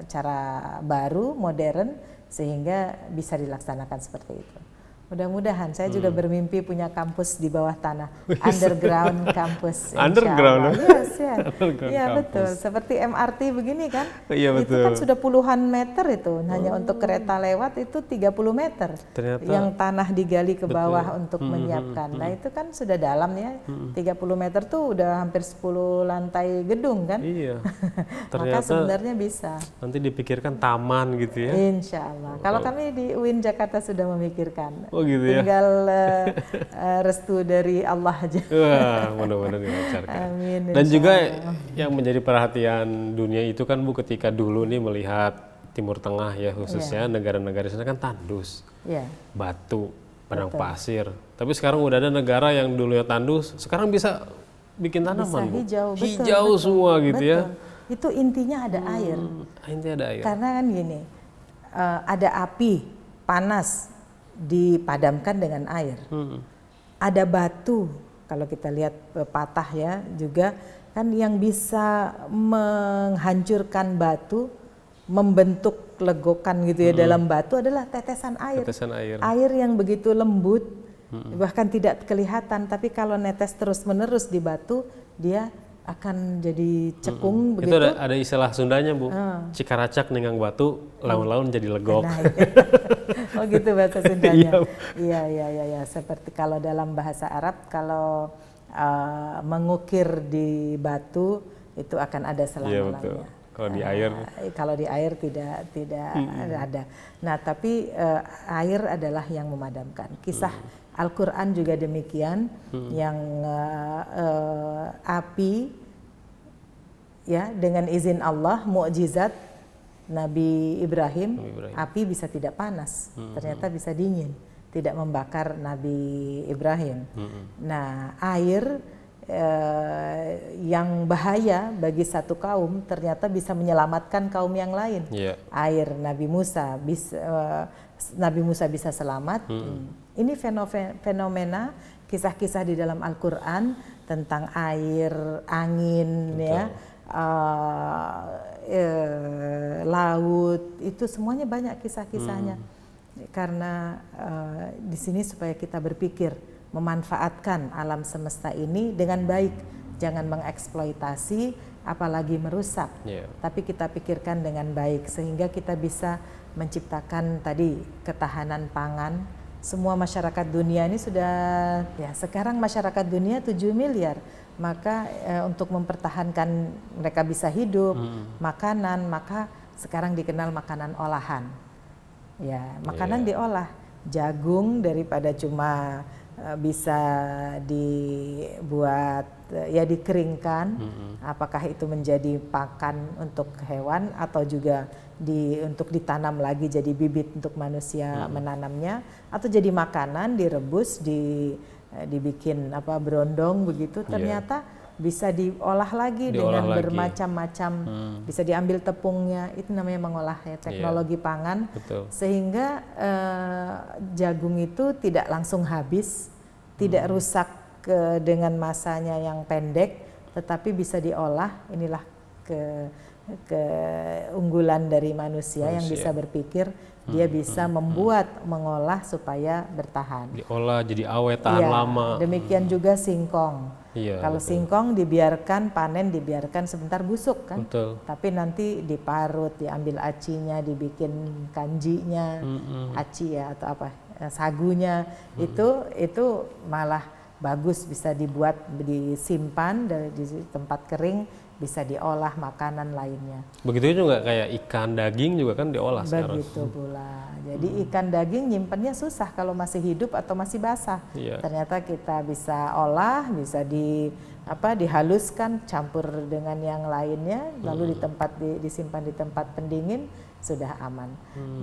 cara baru, modern, sehingga bisa dilaksanakan seperti itu. Mudah-mudahan saya juga bermimpi punya kampus di bawah tanah, underground campus. Underground? Yes, ya. Iya betul, seperti MRT begini kan. Iya betul. Itu kan sudah puluhan meter itu, hanya untuk kereta lewat itu 30 meter. Ternyata yang tanah digali ke bawah untuk menyiapkan. Nah itu kan sudah dalam ya, 30 meter tuh udah hampir 10 lantai gedung kan. Iya. Maka sebenarnya bisa. Nanti dipikirkan taman gitu ya. Insya Allah. Kalau kami di UIN Jakarta sudah memikirkan. Gitu tinggal restu dari Allah aja. Wah, mudah-mudahan dilancarkan. Amin. Dan juga yang menjadi perhatian dunia itu kan Bu, ketika dulu nih melihat Timur Tengah ya khususnya negara-negara di sana kan tandus, batu, padang pasir. Tapi sekarang udah ada negara yang dulunya tandus, sekarang bisa bikin tanaman, Bu. Hijau semua gitu ya. Itu intinya ada air. Intinya ada air. Karena kan gini, ada api, panas, dipadamkan dengan air. Ada batu, kalau kita lihat patah ya juga kan, yang bisa menghancurkan batu, membentuk legokan gitu ya dalam batu adalah tetesan air. Air yang begitu lembut, bahkan tidak kelihatan, tapi kalau netes terus-menerus di batu, dia akan jadi cekung begitu. Itu ada istilah Sundanya Bu, cikaracak ninggang batu, laun-laun jadi legok. Nah, oh gitu bahasa Sundanya. Iya. Seperti kalau dalam bahasa Arab, kalau mengukir di batu itu akan ada selama-lamanya. Kalau di air, kalau di air tidak ada. Nah, tapi air adalah yang memadamkan. Kisah Al-Quran juga demikian, yang api ya dengan izin Allah, mukjizat Nabi Ibrahim, api bisa tidak panas, ternyata bisa dingin, tidak membakar Nabi Ibrahim. Nah, air yang bahaya bagi satu kaum ternyata bisa menyelamatkan kaum yang lain. Air Nabi Musa bisa selamat. Ini fenomena kisah-kisah di dalam Al-Quran tentang air, angin, laut, itu semuanya banyak kisah-kisahnya. karena di sini supaya kita berpikir memanfaatkan alam semesta ini dengan baik, jangan mengeksploitasi apalagi merusak. Tapi kita pikirkan dengan baik sehingga kita bisa menciptakan tadi ketahanan pangan. Semua masyarakat dunia ini sudah, ya sekarang masyarakat dunia 7 miliar, maka untuk mempertahankan mereka bisa hidup, makanan, maka sekarang dikenal makanan olahan. Ya, makanan diolah, jagung daripada cuma bisa dibuat ya dikeringkan, apakah itu menjadi pakan untuk hewan atau juga untuk ditanam lagi jadi bibit untuk manusia menanamnya, atau jadi makanan direbus, dibikin berondong begitu, ternyata bisa diolah lagi dengan bermacam-macam, bisa diambil tepungnya, itu namanya mengolah ya, teknologi pangan. Betul. Sehingga jagung itu tidak langsung habis, tidak rusak dengan masanya yang pendek, tetapi bisa diolah. Inilah keunggulan dari manusia yang bisa berpikir, dia bisa mengolah supaya bertahan. Diolah jadi awet, tahan lama. Demikian juga singkong. Kalau singkong dibiarkan panen, dibiarkan sebentar busuk kan. Betul. Tapi nanti diparut, diambil acinya, dibikin kanjinya, aci ya atau sagunya, itu malah bagus, bisa dibuat, disimpan di tempat kering, bisa diolah makanan lainnya. Begitu juga kayak ikan daging juga kan diolah sekarang. Begitu pula. Jadi ikan daging nyimpennya susah kalau masih hidup atau masih basah. Ternyata kita bisa olah, bisa dihaluskan, campur dengan yang lainnya, lalu disimpan di tempat pendingin, sudah aman.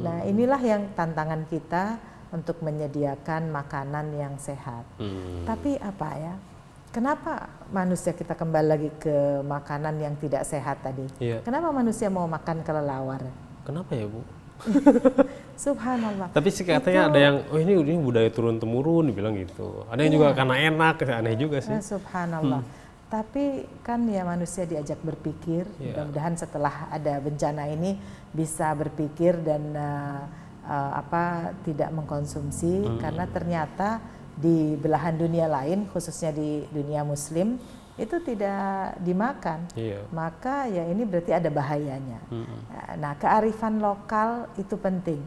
Nah, inilah yang tantangan kita untuk menyediakan makanan yang sehat. Tapi kenapa manusia, kita kembali lagi ke makanan yang tidak sehat tadi? Kenapa manusia mau makan kelelawar? Kenapa ya, Bu? Subhanallah. Tapi sih katanya ada yang, ini budaya turun-temurun, dibilang gitu. Ada yang juga karena enak, aneh juga sih. Subhanallah. Tapi kan ya manusia diajak berpikir, mudah-mudahan setelah ada bencana ini bisa berpikir dan tidak mengkonsumsi, karena ternyata di belahan dunia lain, khususnya di dunia muslim, itu tidak dimakan. Maka ya ini berarti ada bahayanya. Nah, kearifan lokal itu penting.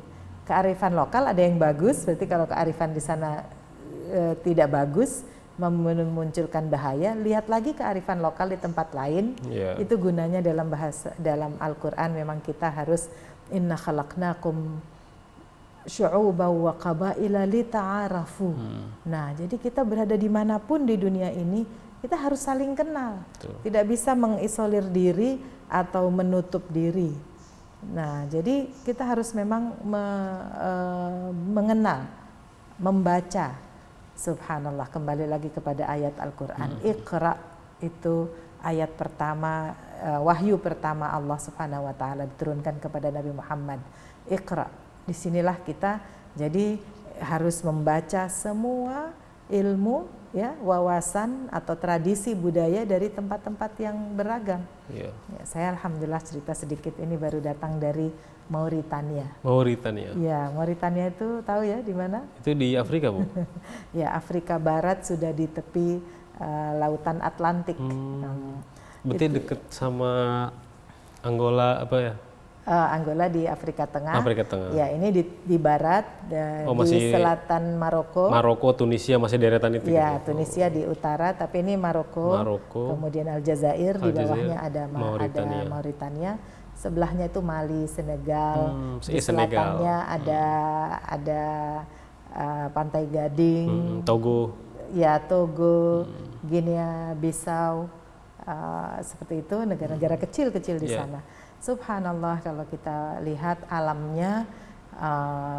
Kearifan lokal ada yang bagus, berarti kalau kearifan di sana tidak bagus, memunculkan bahaya, lihat lagi kearifan lokal di tempat lain. Itu gunanya dalam Al-Qur'an, memang kita harus inna khalaqnakum syu'uban wa qabaila lita'arafu. Nah, jadi kita berada dimanapun di dunia ini, kita harus saling kenal. Tidak bisa mengisolir diri atau menutup diri. Nah, jadi kita harus memang mengenal, membaca. Subhanallah, kembali lagi kepada ayat Al-Quran. Iqra itu ayat pertama, wahyu pertama Allah Subhanahu wa ta'ala diturunkan kepada Nabi Muhammad. Iqra. Disinilah kita jadi harus membaca semua ilmu, ya, wawasan atau tradisi budaya dari tempat-tempat yang beragam. Ya, saya alhamdulillah cerita sedikit, ini baru datang dari Mauritania. Ya, Mauritania itu tahu ya di mana? Itu di Afrika, Bu. Ya, Afrika Barat, sudah di tepi lautan Atlantik. Berarti dekat sama Angola Angola di Afrika Tengah. Ya, ini di barat, di selatan Maroko. Tunisia masih deretan itu. Ya, Tunisia di utara, tapi ini Maroko. Kemudian Aljazair, di bawahnya ada Mauritania. Sebelahnya itu Mali, Senegal. Di selatannya ada Pantai Gading. Togo. Ya, Togo, Guinea Bissau. Seperti itu, negara-negara kecil-kecil di sana. Subhanallah, kalau kita lihat alamnya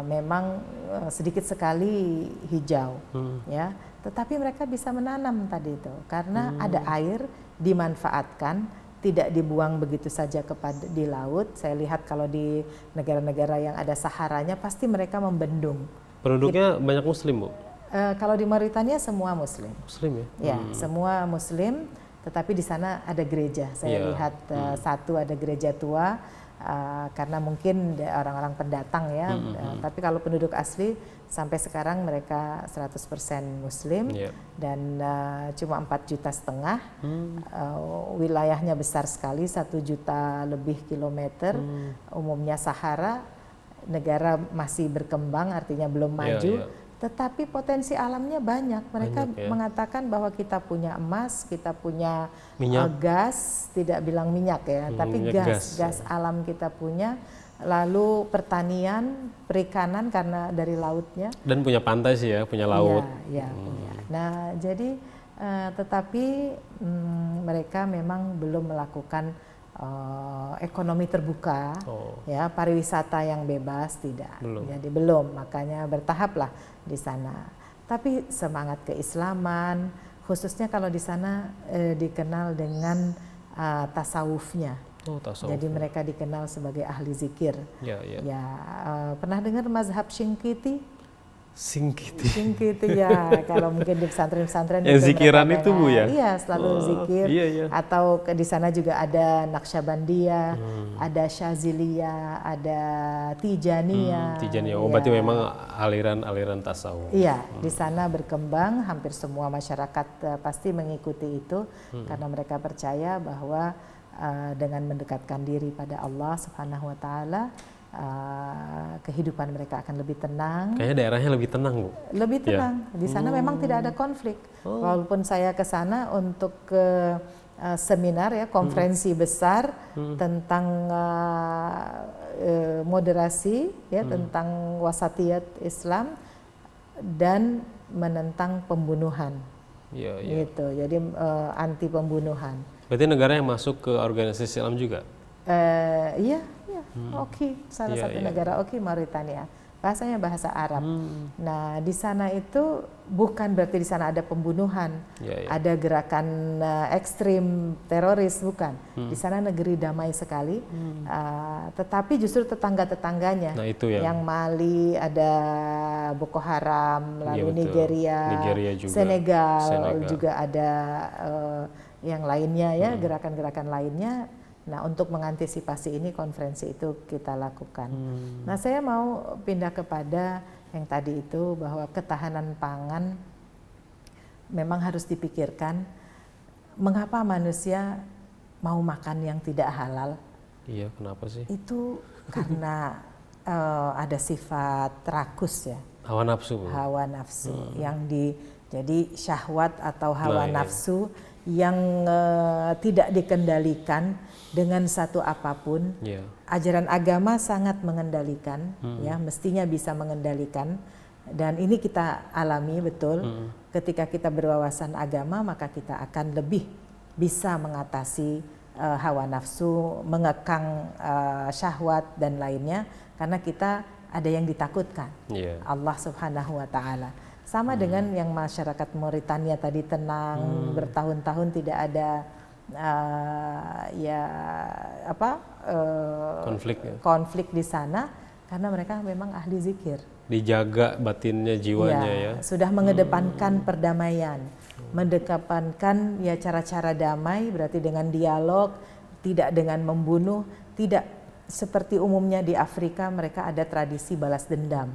memang sedikit sekali hijau, ya. Tetapi mereka bisa menanam tadi itu karena ada air, dimanfaatkan, tidak dibuang begitu saja di laut. Saya lihat kalau di negara-negara yang ada Saharanya pasti mereka membendung. Penduduknya banyak Muslim, Bu? Kalau di Mauritania semua Muslim. Muslim ya? Ya, semua Muslim. Tetapi di sana ada gereja. Saya lihat satu ada gereja tua, karena mungkin orang-orang pendatang ya, tapi kalau penduduk asli sampai sekarang mereka 100% Muslim dan cuma 4,5 juta. Wilayahnya besar sekali, 1 juta lebih kilometer, umumnya Sahara, negara masih berkembang artinya belum maju. Tetapi potensi alamnya banyak. Mereka mengatakan bahwa kita punya emas, kita punya gas, tidak bilang minyak ya, tapi gas alam kita punya. Lalu pertanian, perikanan karena dari lautnya. Dan punya pantai sih ya, punya laut. Iya, punya. Nah, jadi tetapi mereka memang belum melakukan ekonomi terbuka, ya, pariwisata yang bebas tidak. Jadi belum, makanya bertahaplah di sana. Tapi semangat keislaman, khususnya kalau di sana dikenal dengan tasawufnya. Jadi mereka dikenal sebagai ahli zikir. Pernah dengar mazhab Shinqiti? Shinqiti ya, kalau mungkin di pesantren-pesantren yang zikiran itu Bu ya? Iya, selalu zikir. Atau di sana juga ada Naqsyabandiyah, ada Syaziliyah, ada Tijaniyah. Berarti memang aliran tasawuf. Iya, di sana berkembang, hampir semua masyarakat pasti mengikuti itu karena mereka percaya bahwa dengan mendekatkan diri pada Allah Subhanahu wa taala, kehidupan mereka akan lebih tenang. Kayaknya daerahnya lebih tenang, Bu. Lebih tenang. Di sana memang tidak ada konflik. Walaupun saya ke sana untuk seminar ya, konferensi besar tentang moderasi ya, tentang wasatiyat Islam dan menentang pembunuhan. Gitu. Jadi anti pembunuhan. Berarti negara yang masuk ke organisasi Islam juga? Iya, Oki, salah satu negara Oki, Mauritania. Bahasanya bahasa Arab. Nah, di sana itu bukan berarti di sana ada pembunuhan, ada gerakan ekstrim teroris, bukan. Di sana negeri damai sekali. Tetapi justru tetangga-tetangganya, yang Mali ada Boko Haram, lalu Nigeria juga. Senegal juga ada yang lainnya ya, gerakan-gerakan lainnya. Nah, untuk mengantisipasi ini konferensi itu kita lakukan. Nah, saya mau pindah kepada yang tadi itu, bahwa ketahanan pangan memang harus dipikirkan. Mengapa manusia mau makan yang tidak halal? Iya, kenapa sih? Itu karena ada sifat rakus ya. Hawa nafsu. Hawa nafsu yang jadi syahwat atau hawa nafsu yang tidak dikendalikan dengan satu apapun. Ajaran agama sangat mengendalikan, ya, mestinya bisa mengendalikan, dan ini kita alami betul. Ketika kita berwawasan agama, maka kita akan lebih bisa mengatasi hawa nafsu, mengekang syahwat dan lainnya, karena kita ada yang ditakutkan, Allah Subhanahu wa taala. Sama dengan yang masyarakat Mauritania tadi, tenang, bertahun-tahun tidak ada konflik di sana, karena mereka memang ahli zikir. Dijaga batinnya, jiwanya ya. Sudah mengedepankan perdamaian, mengedepankan ya cara-cara damai, berarti dengan dialog, tidak dengan membunuh, tidak seperti umumnya di Afrika mereka ada tradisi balas dendam.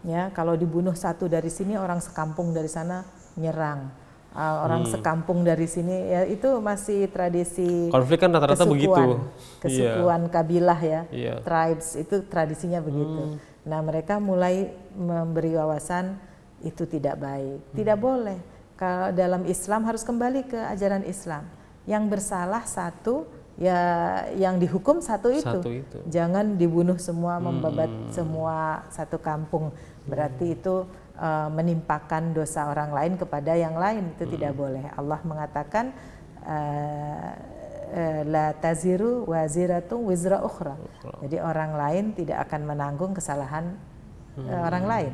Ya, kalau dibunuh satu dari sini, orang sekampung dari sana nyerang. Orang sekampung dari sini, ya itu masih tradisi. Konflik kan rata-rata begitu. Kesukuan kabilah ya, tribes itu tradisinya begitu. Nah, mereka mulai memberi wawasan itu tidak baik, tidak boleh. Kalau dalam Islam harus kembali ke ajaran Islam. Yang bersalah satu, ya yang dihukum satu itu. Jangan dibunuh semua, membabat semua satu kampung. Berarti itu menimpakan dosa orang lain kepada yang lain, itu tidak boleh. Allah mengatakan la taziru waziratun wizra ukhra. Jadi orang lain tidak akan menanggung kesalahan orang lain.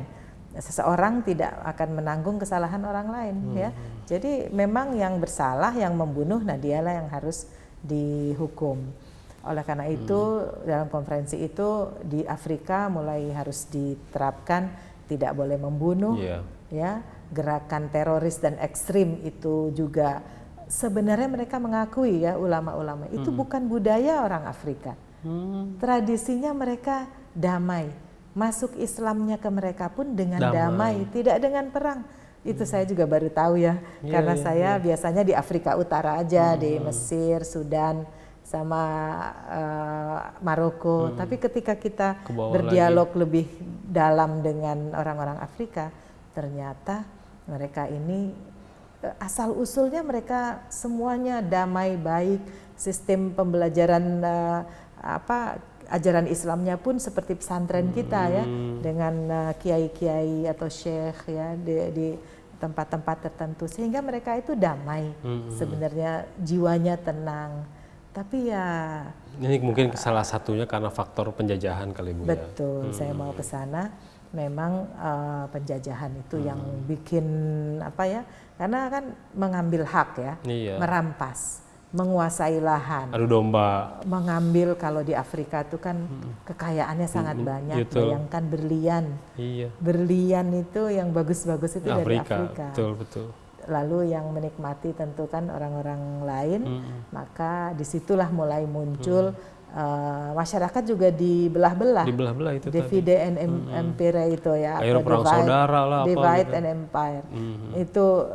Seseorang tidak akan menanggung kesalahan orang lain, ya. Jadi memang yang bersalah, yang membunuh, nah dialah yang harus dihukum. Oleh karena itu dalam konferensi itu di Afrika mulai harus diterapkan tidak boleh membunuh, ya. Gerakan teroris dan ekstrim itu juga sebenarnya mereka mengakui, ya, ulama-ulama itu bukan budaya orang Afrika. Tradisinya mereka damai. Masuk Islamnya ke mereka pun dengan damai, tidak dengan perang. Itu saya juga baru tahu ya, karena saya biasanya di Afrika Utara aja, di Mesir, Sudan, sama Maroko. Tapi ketika kita berdialog lebih dalam dengan orang-orang Afrika, ternyata mereka ini asal usulnya mereka semuanya damai, baik. Sistem pembelajaran ajaran Islamnya pun seperti pesantren kita ya, dengan kiai-kiai atau syekh ya di tempat-tempat tertentu, sehingga mereka itu damai, sebenarnya jiwanya tenang. Tapi ya ini mungkin salah satunya karena faktor penjajahan kali Bu. Betul, saya mau ke sana. Memang penjajahan itu yang bikin karena kan mengambil hak ya, merampas, menguasai lahan, adu domba, mengambil. Kalau di Afrika itu kan kekayaannya sangat banyak. Bayangkan berlian, berlian itu yang bagus-bagus itu dari Afrika. Betul. Lalu yang menikmati tentu kan orang-orang lain, maka disitulah mulai muncul masyarakat juga dibelah-belah. Itu divide and impera itu ya, akhirnya perang saudara lah, divide and empire. Itu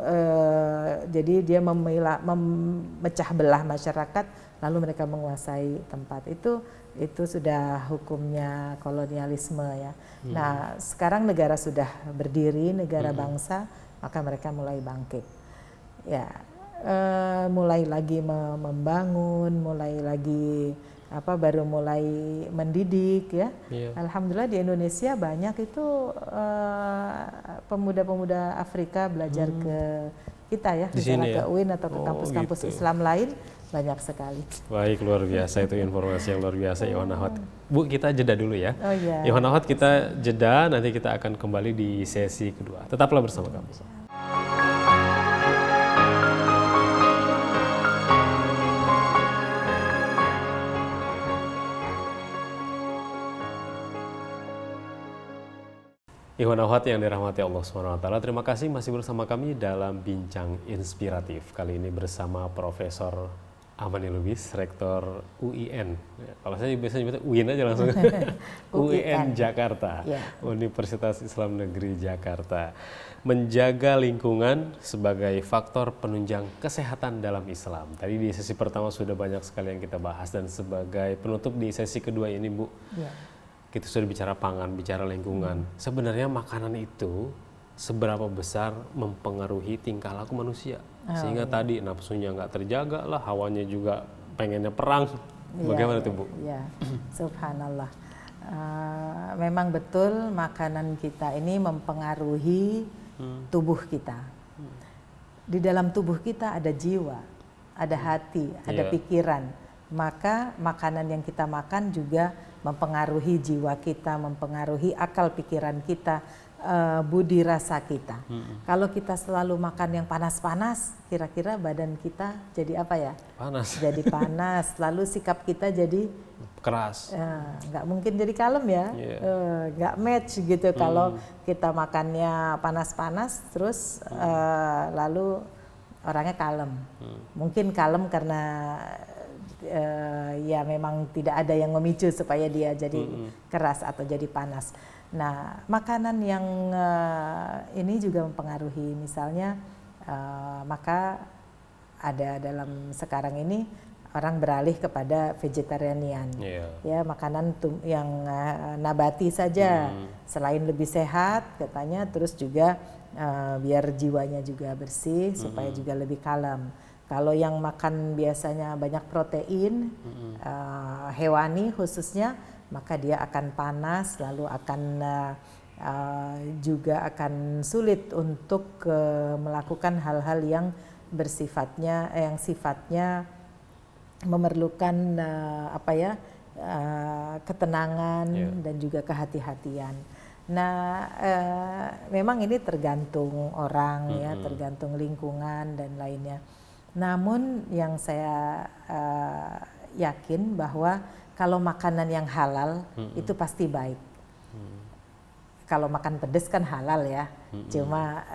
jadi dia memecah belah masyarakat, lalu mereka menguasai tempat. Itu sudah hukumnya kolonialisme ya. Nah, sekarang negara sudah berdiri, negara bangsa, maka mereka mulai bangkit. Ya, mulai lagi membangun, mulai lagi baru mulai mendidik ya. Alhamdulillah di Indonesia banyak itu pemuda-pemuda Afrika belajar ke kita ya, misalnya ke UIN atau ke kampus-kampus Islam lain, banyak sekali. Baik, luar biasa itu informasi yang luar biasa Ikhwan Akhwat. Bu, kita jeda dulu ya. Ikhwan Akhwat, kita jeda, nanti kita akan kembali di sesi kedua. Tetaplah bersama kami. Ikhwan Akhwat yang dirahmati Allah SWT, terima kasih masih bersama kami dalam Bincang Inspiratif. Kali ini bersama Profesor Amani Lubis, Rektor UIN. Kalau saya biasanya nyebutnya UIN aja langsung. UIN Jakarta, Universitas Islam Negeri Jakarta. Menjaga lingkungan sebagai faktor penunjang kesehatan dalam Islam. Tadi di sesi pertama sudah banyak sekali yang kita bahas, dan sebagai penutup di sesi kedua ini Bu, kita sudah bicara pangan, bicara lingkungan. Sebenarnya makanan itu seberapa besar mempengaruhi tingkah laku manusia, sehingga tadi nafsunya nggak terjaga lah, hawanya juga pengennya perang. Bagaimana itu Bu? Ya, subhanallah. Memang betul makanan kita ini mempengaruhi tubuh kita. Di dalam tubuh kita ada jiwa, ada hati, ada pikiran. Maka makanan yang kita makan juga mempengaruhi jiwa kita, mempengaruhi akal pikiran kita, budi rasa kita. Kalau kita selalu makan yang panas-panas, kira-kira badan kita jadi apa ya? Panas. Jadi panas. Lalu sikap kita jadi keras. Nggak mungkin jadi kalem ya, nggak match gitu. Kalau kita makannya panas-panas, terus lalu orangnya kalem. Mungkin kalem karena ya memang tidak ada yang memicu supaya dia jadi keras atau jadi panas. Nah, makanan yang ini juga mempengaruhi. Misalnya maka ada dalam sekarang ini orang beralih kepada vegetarian, ya, makanan yang nabati saja, selain lebih sehat katanya, terus juga biar jiwanya juga bersih, supaya juga lebih kalem. Kalau yang makan biasanya banyak protein hewani khususnya, maka dia akan panas, lalu akan juga akan sulit untuk melakukan hal-hal yang bersifatnya yang sifatnya memerlukan ketenangan dan juga kehati-hatian. Nah, memang ini tergantung orang ya, tergantung lingkungan dan lainnya. Namun yang saya yakin bahwa kalau makanan yang halal itu pasti baik. Kalau makan pedas kan halal ya, cuma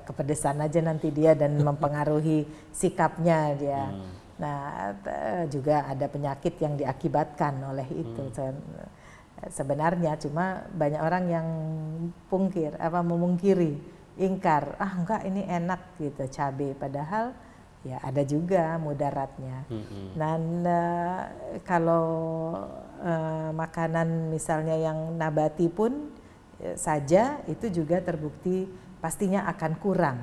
kepedesan aja nanti dia dan mempengaruhi sikapnya dia. Nah, juga ada penyakit yang diakibatkan oleh itu. Sebenarnya cuma banyak orang yang memungkiri, ingkar, enggak ini enak gitu cabai, padahal ya ada juga mudaratnya. Dan kalau makanan misalnya yang nabati pun saja itu juga terbukti pastinya akan kurang.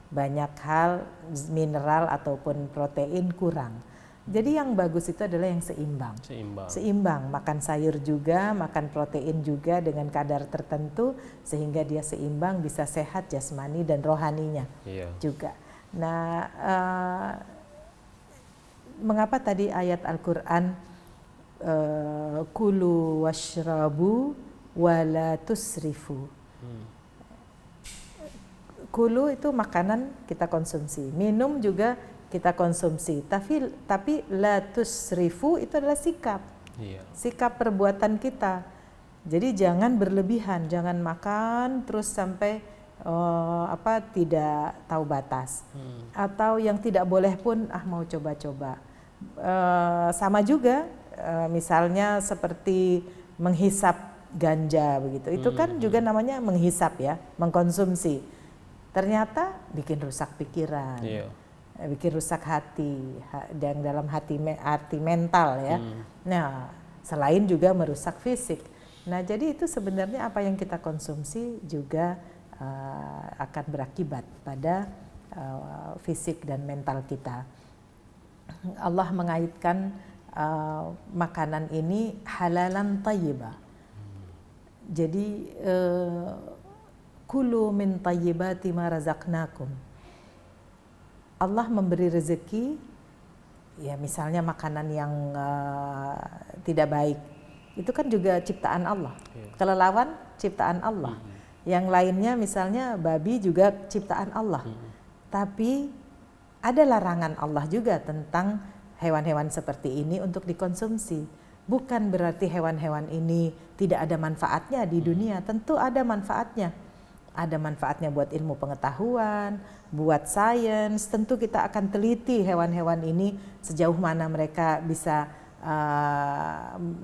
Banyak hal mineral ataupun protein kurang. Jadi yang bagus itu adalah yang seimbang. Seimbang, makan sayur juga, makan protein juga dengan kadar tertentu sehingga dia seimbang, bisa sehat jasmani dan rohaninya juga. Nah, mengapa tadi ayat Al-Quran kulu washrabu wala tusrifu. Kulu itu makanan kita konsumsi, minum juga kita konsumsi, tapi la tusrifu itu adalah sikap. Sikap perbuatan kita. Jadi jangan berlebihan, jangan makan terus sampai tidak tahu batas. Atau yang tidak boleh pun mau coba-coba. Sama juga misalnya seperti menghisap ganja begitu. Itu kan juga namanya menghisap ya, mengkonsumsi. Ternyata bikin rusak pikiran. Bikin rusak hati, dan dalam arti mental ya. Nah, selain juga merusak fisik. Nah, jadi itu sebenarnya apa yang kita konsumsi juga akan berakibat pada fisik dan mental kita. Allah mengaitkan makanan ini halalan thayyibah. Jadi kulu min thayyibati ma razaqnakum. Allah memberi rezeki, ya misalnya makanan yang tidak baik, itu kan juga ciptaan Allah. Kelelawar ciptaan Allah. Yang lainnya misalnya babi juga ciptaan Allah. Tapi ada larangan Allah juga tentang hewan-hewan seperti ini untuk dikonsumsi. Bukan berarti hewan-hewan ini tidak ada manfaatnya di dunia, tentu ada manfaatnya. Ada manfaatnya buat ilmu pengetahuan, buat sains. Tentu kita akan teliti hewan-hewan ini sejauh mana mereka bisa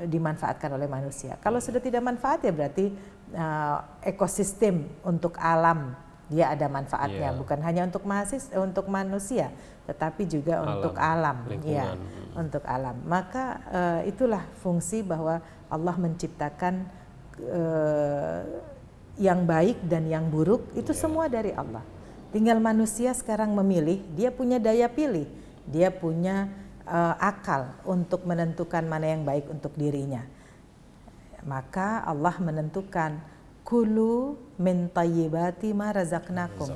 dimanfaatkan oleh manusia. Kalau sudah tidak manfaat ya berarti ekosistem untuk alam dia ada manfaatnya, bukan hanya untuk manusia, tetapi juga untuk alam, ya, untuk alam. Maka itulah fungsi bahwa Allah menciptakan yang baik dan yang buruk itu semua dari Allah. Tinggal manusia sekarang memilih, dia punya daya pilih, dia punya akal untuk menentukan mana yang baik untuk dirinya. Maka Allah menentukan kulu min thayyibati ma razaqnakum.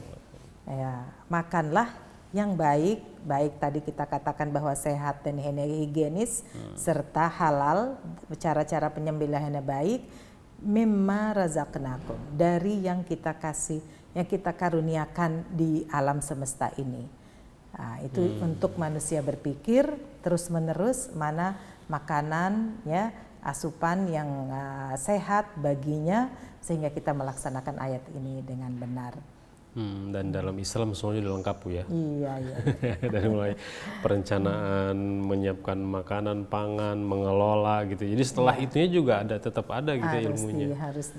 Ya, makanlah yang baik, baik tadi kita katakan bahwa sehat dan higienis serta halal, cara-cara penyembelihannya baik. Mimma razaqnakum, dari yang kita kasih, yang kita karuniakan di alam semesta ini. Nah, itu untuk manusia berpikir terus menerus mana makanan ya, asupan yang sehat baginya sehingga kita melaksanakan ayat ini dengan benar. Dan dalam Islam semuanya udah lengkap Bu ya. Iya. Dari mulai perencanaan, menyiapkan makanan, pangan, mengelola gitu. Jadi setelah itunya juga tetap ada gitu ilmunya. Harus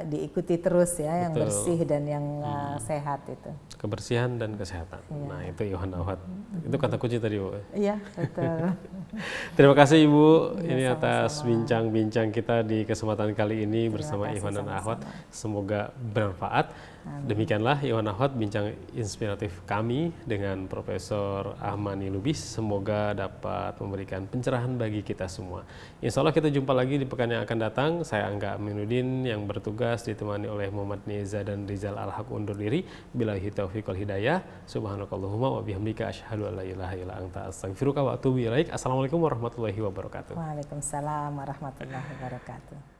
diikuti terus ya, yang bersih dan yang sehat itu. Kebersihan dan kesehatan. Nah itu Iwan Ahwat. Itu kata kunci tadi Bu. Iya betul. Terima kasih Ibu ini atas bincang-bincang kita di kesempatan kali ini bersama Iwan dan Ahwat. Semoga bermanfaat. Demikianlah Iwan Ahwat bincang inspiratif kami dengan Profesor Ahmani Lubis. Semoga dapat memberikan pencerahan bagi kita semua. Insya Allah kita jumpa lagi di pekan yang akan datang. Saya Angga Aminuddin yang bertugas ditemani oleh Muhammad Neza dan Rizal Al-Haq undur diri. Billahi taufiq wal hidayah. Subhanakallahumma wa bihamdika asyhadu an la ilaha illa anta astaghfiruka wa atubu ilaik. Assalamualaikum warahmatullahi wabarakatuh. Waalaikumsalam warahmatullahi wabarakatuh.